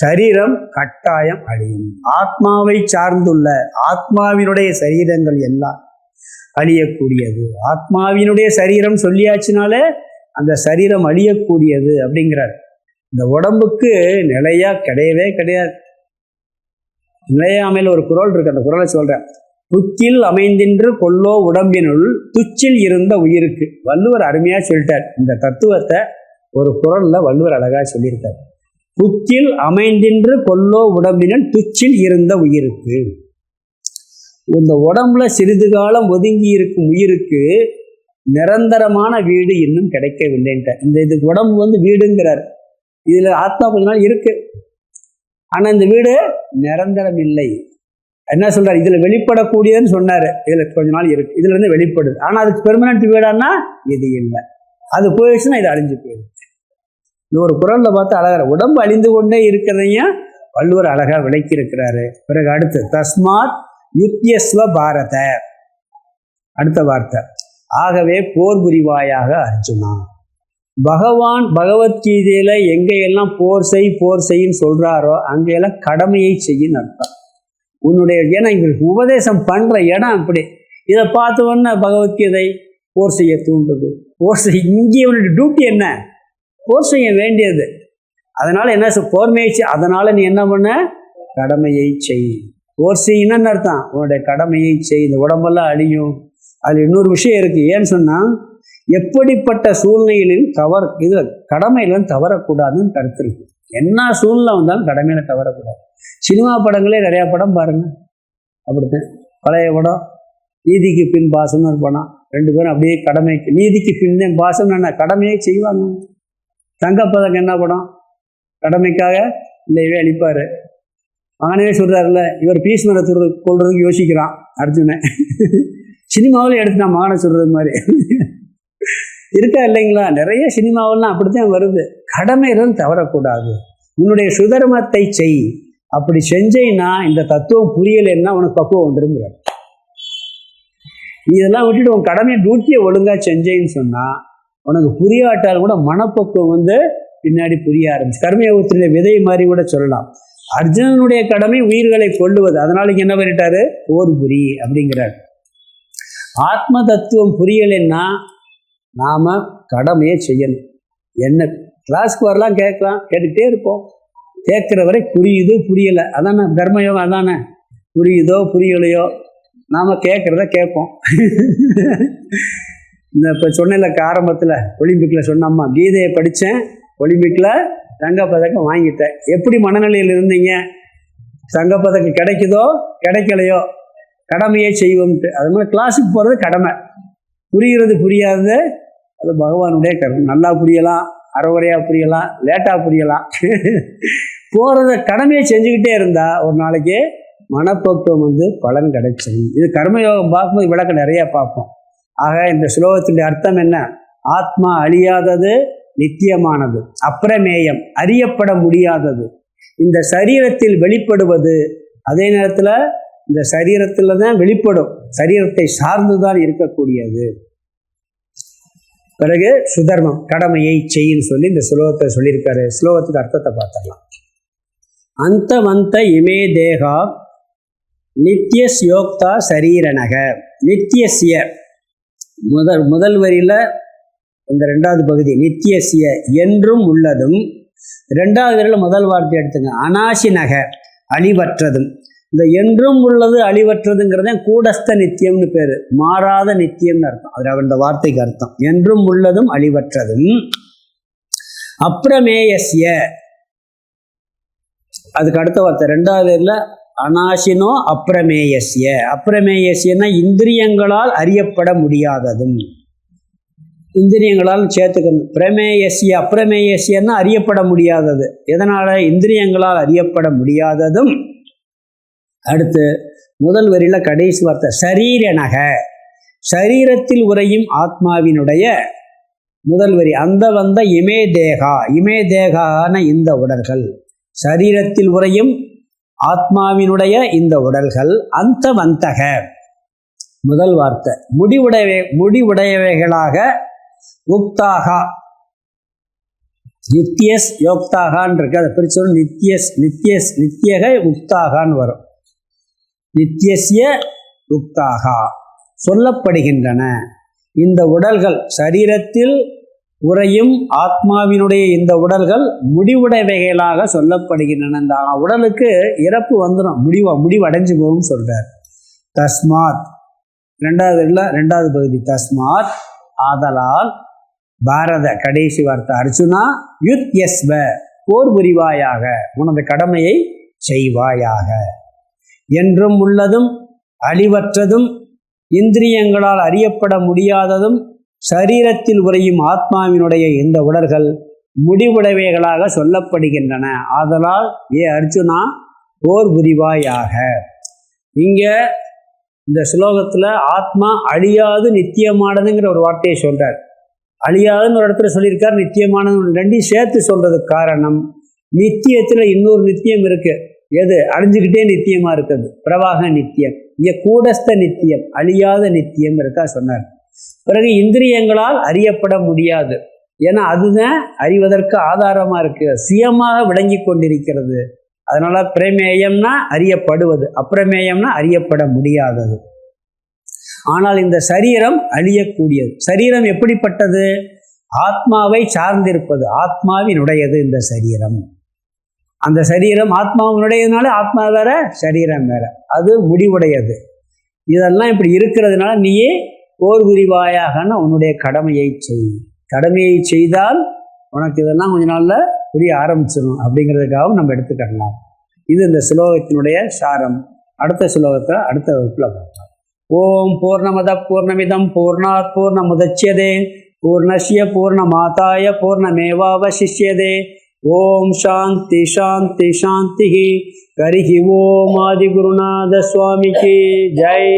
சரீரம் கட்டாயம் அழியும். ஆத்மாவை சார்ந்துள்ள ஆத்மாவினுடைய சரீரங்கள் எல்லாம் அழியக்கூடியது. ஆத்மாவினுடைய சரீரம் சொல்லியாச்சுனாலே அந்த சரீரம் அழியக்கூடியது அப்படிங்கிறார். இந்த உடம்புக்கு நிலையா கிடையவே கிடையாது. நிலையாமையில் ஒரு குறள் இருக்கு, அந்த குறளை சொல்றேன். புக்கில் அமைந்தின்று கொல்லோ உடம்பினுள் துச்சில் இருந்த உயிருக்கு. வள்ளுவர் அருமையா சொல்லிட்டார். இந்த தத்துவத்தை ஒரு குறள்ல வள்ளுவர் அழகா சொல்லியிருக்கார். புக்கில் அமைந்தின்று கொல்லோ உடம்பினுள் துச்சில் இருந்த உயிருக்கு. இந்த உடம்புல சிறிது காலம் ஒதுங்கி இருக்கும் உயிருக்கு நிரந்தரமான வீடு இன்னும் கிடைக்கவில்லைன்ற. இந்த இதுக்கு உடம்பு வீடுங்கிறார். இதுல ஆத்மா கொஞ்ச நாள் இருக்கு, ஆனா இந்த வீடு நிரந்தரம் இல்லை. என்ன சொல்றாரு, இதுல வெளிப்படக்கூடியதுன்னு சொன்னாரு. இதுல கொஞ்ச நாள் இருக்கு, இதுல இருந்து வெளிப்படுது. ஆனா அதுக்கு பெர்மனன்ட் வீடானா இது இல்லை. அது போயிடுச்சுன்னா இது அழிஞ்சு போயிடுது. இது ஒரு குறள்ல பார்த்து அழகா, உடம்பு அழிந்து கொண்டே இருக்கிறதையும் வள்ளுவர் அழகா விளக்கி இருக்கிறாரு. பிறகு அடுத்து தஸ்மாத் யுத்யஸ்வ பாரத, அடுத்த வார்த்தை, ஆகவே போர் புரிவாயாக அர்ஜுனா. பகவான் பகவத்கீதையில எங்கெல்லாம் போர் செய்ன்னு சொல்றாரோ அங்கெல்லாம் கடமையை செய்யும் அர்த்தம். உன்னுடைய, ஏன்னா இவருக்கு உபதேசம் பண்ற இடம் அப்படி. இதை பார்த்தோன்னா பகவத்கீதை போர் செய்ய தூண்டுது. போர் செய்ய, இங்கே உன்னுடைய டியூட்டி என்ன? போர் செய்ய வேண்டியது. அதனால என்ன போர்மையை, அதனால நீ என்ன பண்ண, கடமையை செய். போர் செய்யணும்னு அர்த்தம், உன்னுடைய கடமையை செய். இந்த உடம்பெல்லாம் அழியும். அதில் இன்னொரு விஷயம் இருக்கு. ஏன்னு சொன்னா, எப்படிப்பட்ட சூழ்நிலையிலும் இது கடமையிலும் தவறக்கூடாதுன்னு கருத்து இருக்கு. என்ன சூழ்நிலை வந்தாலும் கடமையில தவறக்கூடாது. சினிமா படங்களே நிறைய படம் பாருங்க, அப்படித்தான். பழைய படம் நீதிக்கு பின் பாசம்னு ஒரு படம். ரெண்டு பேரும் அப்படியே கடமைக்கு, நீதிக்கு பின் பாசம் என்ன, கடமையை செய்வாங்க. தங்கப்பதக்கம் என்ன படம், கடமைக்காக இல்லையவே அழிப்பாரு. ஆனவே சொல்றாருல்ல, இவர் பீஷ்மரை கொள்றதுக்கு யோசிக்கிறான் அர்ஜுனன். சினிமாவில் எடுத்து நான் மகனை சொல்றது மாதிரி இருக்கா இல்லைங்களா? நிறைய சினிமாவெல்லாம் அப்படித்தான் வருது. கடமையிலும் தவறக்கூடாது. உன்னுடைய சுதர்மத்தை செய். அப்படி செஞ்சேன்னா இந்த தத்துவம் புரியலைன்னா உனக்கு பக்குவம் வந்துருங்கிறார். நீ இதெல்லாம் விட்டுட்டு உன் கடமையை டியூட்டியை ஒழுங்கா செஞ்சேன்னு சொன்னா உனக்கு புரியாட்டால் கூட மனப்பக்குவம் பின்னாடி புரிய ஆரம்பிச்சு. கர்மயோகத்தினுடைய விதை மாதிரி கூட சொல்லலாம். அர்ஜுனனுடைய கடமை உயிர்களை கொள்ளுவது. அதனால என்ன பண்ணிட்டாரு, போர் புரி அப்படிங்கிறார். ஆத்ம தத்துவம் புரியலைன்னா நாம கடமையை செய்யணும். என்ன கிளாஸ்க்கு வரலாம், கேட்கலாம், கேட்டுக்கிட்டே இருப்போம். கேட்குற வரை புரியுது புரியலை, அதானே கர்மயோகம். அதானே புரியுதோ புரியலையோ நாம் கேட்குறத கேட்போம். இந்த இப்போ சொன்னல ஆரம்பத்தில் ஒலிம்பிக்கில் சொன்னம்மா, கீதையை படித்தேன், ஒலிம்பிக்கில் தங்கப்பதக்கம் வாங்கிட்டேன். எப்படி மனநிலையில் இருந்தீங்க? தங்கப்பதக்கம் கிடைக்குதோ கிடைக்கலையோ கடமையை செய்வோம்ட்டு. அது மாதிரி கிளாஸுக்கு போகிறது கடமை. புரிகிறது புரியாதது அது பகவானுடைய கருணை. நல்லா புரியலாம், அரைகுறையாக புரியலாம், லேட்டாக புரியலாம். போகிறத கடமையை செஞ்சுக்கிட்டே இருந்தால் ஒரு நாளைக்கு மனப்பக்குவம் பலன் கிடைச்சிடும். இது கர்மயோகம் பார்க்கும்போது விளக்கம் நிறையா பார்ப்போம். ஆக இந்த ஸ்லோகத்தினுடைய அர்த்தம் என்ன? ஆத்மா அழியாதது, நித்தியமானது, அப்பிரமேயம், அறியப்பட முடியாதது, இந்த சரீரத்தில் வெளிப்படுவது. அதே நேரத்தில் இந்த சரீரத்தில் தான் வெளிப்படும், சரீரத்தை சார்ந்துதான் இருக்கக்கூடியது. பிறகு சுதர்மம், கடமையை செய்யின்னு சொல்லி இந்த ஸ்லோகத்தை சொல்லியிருக்காரு. ஸ்லோகத்துக்கு அர்த்தத்தை பார்த்துடலாம். அந்தவந்த இமே தேகா நித்தியஸ்யோக்தா சரீரணக. நித்தியசிய முதல் வரியில இந்த ரெண்டாவது பகுதி நித்தியசிய என்றும் உள்ளதும். ரெண்டாவது வரியில் முதல் வார்த்தை எடுத்துங்க, அநாசினக அழிவற்றதும். இந்த என்றும் உள்ளது அழிவற்றதுங்கிறத கூடஸ்த நித்தியம்னு பேரு, மாறாத நித்தியம்னு அர்த்தம். அது இந்த வார்த்தைக்கு அர்த்தம். என்றும் உள்ளதும் அழிவற்றதும். அப்ரமேயஸ்ய, அதுக்கு அடுத்த வார்த்தை ரெண்டாவது இல்லை, அநாசினோ அப்ரமேயஸ்ய. அப்ரமேயஸ்யன்னா இந்திரியங்களால் அறியப்பட முடியாததும். இந்திரியங்களால் சேர்த்துக்கணும். பிரமேயஸ்ய அப்ரமேயஸ்யன்னா அறியப்பட முடியாதது. எதனால? இந்திரியங்களால் அறியப்பட முடியாததும். அடுத்து முதல் வரியில கடைசி வார்த்தை சரீரனக, சரீரத்தில் உறையும் ஆத்மாவினுடைய முதல் வரி அந்த வந்த இமே தேகா, இமே தேகான இந்த உடல்கள், சரீரத்தில் உறையும் ஆத்மாவினுடைய இந்த உடல்கள் அந்த வந்தக முதல் வார்த்தை முடிவுடையவைகளாக உக்தாகா, நித்தியஸ் யோக்தாகான்னு இருக்கு, அதை பிரிச்சு நித்தியக உக்தாகான்னு வரும். நித்தியஸ்ய உக்தாகா சொல்லப்படுகின்றன. இந்த உடல்கள் சரீரத்தில் உறையும் ஆத்மாவினுடைய இந்த உடல்கள் முடிவுடையவைகளாக சொல்லப்படுகின்றன. இந்த உடலுக்கு இறப்பு வந்துடும், முடிவடைஞ்சு போகும் சொல்றார். தஸ்மாத் ரெண்டாவது பகுதி தஸ்மாத் ஆதலால், பாரத கடைசி வார்த்தை அர்ஜுனா யுத் யஸ்வ போர் புரிவாயாக, உனது கடமையை செய்வாயாக. என்றும் உள்ளதும் அழிவற்றதும் இந்திரியங்களால் அறியப்பட முடியாததும் சரீரத்தில் உறையும் ஆத்மாவினுடைய இந்த உடல்கள் முடிவுடையவைகளாக சொல்லப்படுகின்றன. ஆதலால் ஏ அர்ஜுனா போர் புரிவாயாக. இங்க இந்த ஸ்லோகத்துல ஆத்மா அழியாது நித்தியமானதுங்கிற ஒரு வார்த்தையை சொல்றார். அழியாதுன்னு ஒரு இடத்துல சொல்லியிருக்கார், நித்தியமானது ரெண்டையும் சேர்த்து சொல்றதுக்கு காரணம், நித்தியத்துல இன்னொரு நித்தியம் இருக்கு. எது? அழிஞ்சுக்கிட்டே நித்தியமா இருக்குது, பிரவாக நித்தியம். இங்க கூடஸ்த நித்தியம், அழியாத நித்தியம் இருக்கா சொன்னார். பிறகு இந்திரியங்களால் அறியப்பட முடியாது, ஏன்னா அதுதான் அறிவதற்கு ஆதாரமா இருக்கு, சுயமாக விளங்கி கொண்டிருக்கிறது. அதனால பிரமேயம்னா அறியப்படுவது, அப்பிரமேயம்னா அறியப்பட முடியாதது. ஆனால் இந்த சரீரம் அழியக்கூடியது. சரீரம் எப்படிப்பட்டது? ஆத்மாவை சார்ந்திருப்பது, ஆத்மாவினுடையது இந்த சரீரம். அந்த சரீரம் ஆத்மாவினுடையதுனால ஆத்மா வேற சரீரம் வேற, அது முடிவுடையது. இதெல்லாம் இப்படி இருக்கிறதுனால நீயே போர் புரிவாயாகன்னு உன்னுடைய கடமையை செய். கடமையை செய்தால் உனக்கு இதெல்லாம் கொஞ்ச நாளில் புரிய ஆரம்பிச்சிடும் அப்படிங்கிறதுக்காகவும் நம்ம எடுத்துக்கலாம். இது இந்த ஸ்லோகத்தினுடைய சாரம். அடுத்த ஸ்லோகத்தை அடுத்த வகுப்பில் பார்க்கலாம். ஓம் பூர்ணமத பூர்ணமிதம் பூர்ணாத் பூர்ணமுதச்யதே பூர்ணஸ்ய பூர்ணமாதாய பூர்ணமேவாவசிஷ்யதே. ஓம் சாந்தி சாந்தி சாந்தி. ஹரிஹி ஓம் ஆதிகுருநாத சுவாமிக்கு ஜெய்.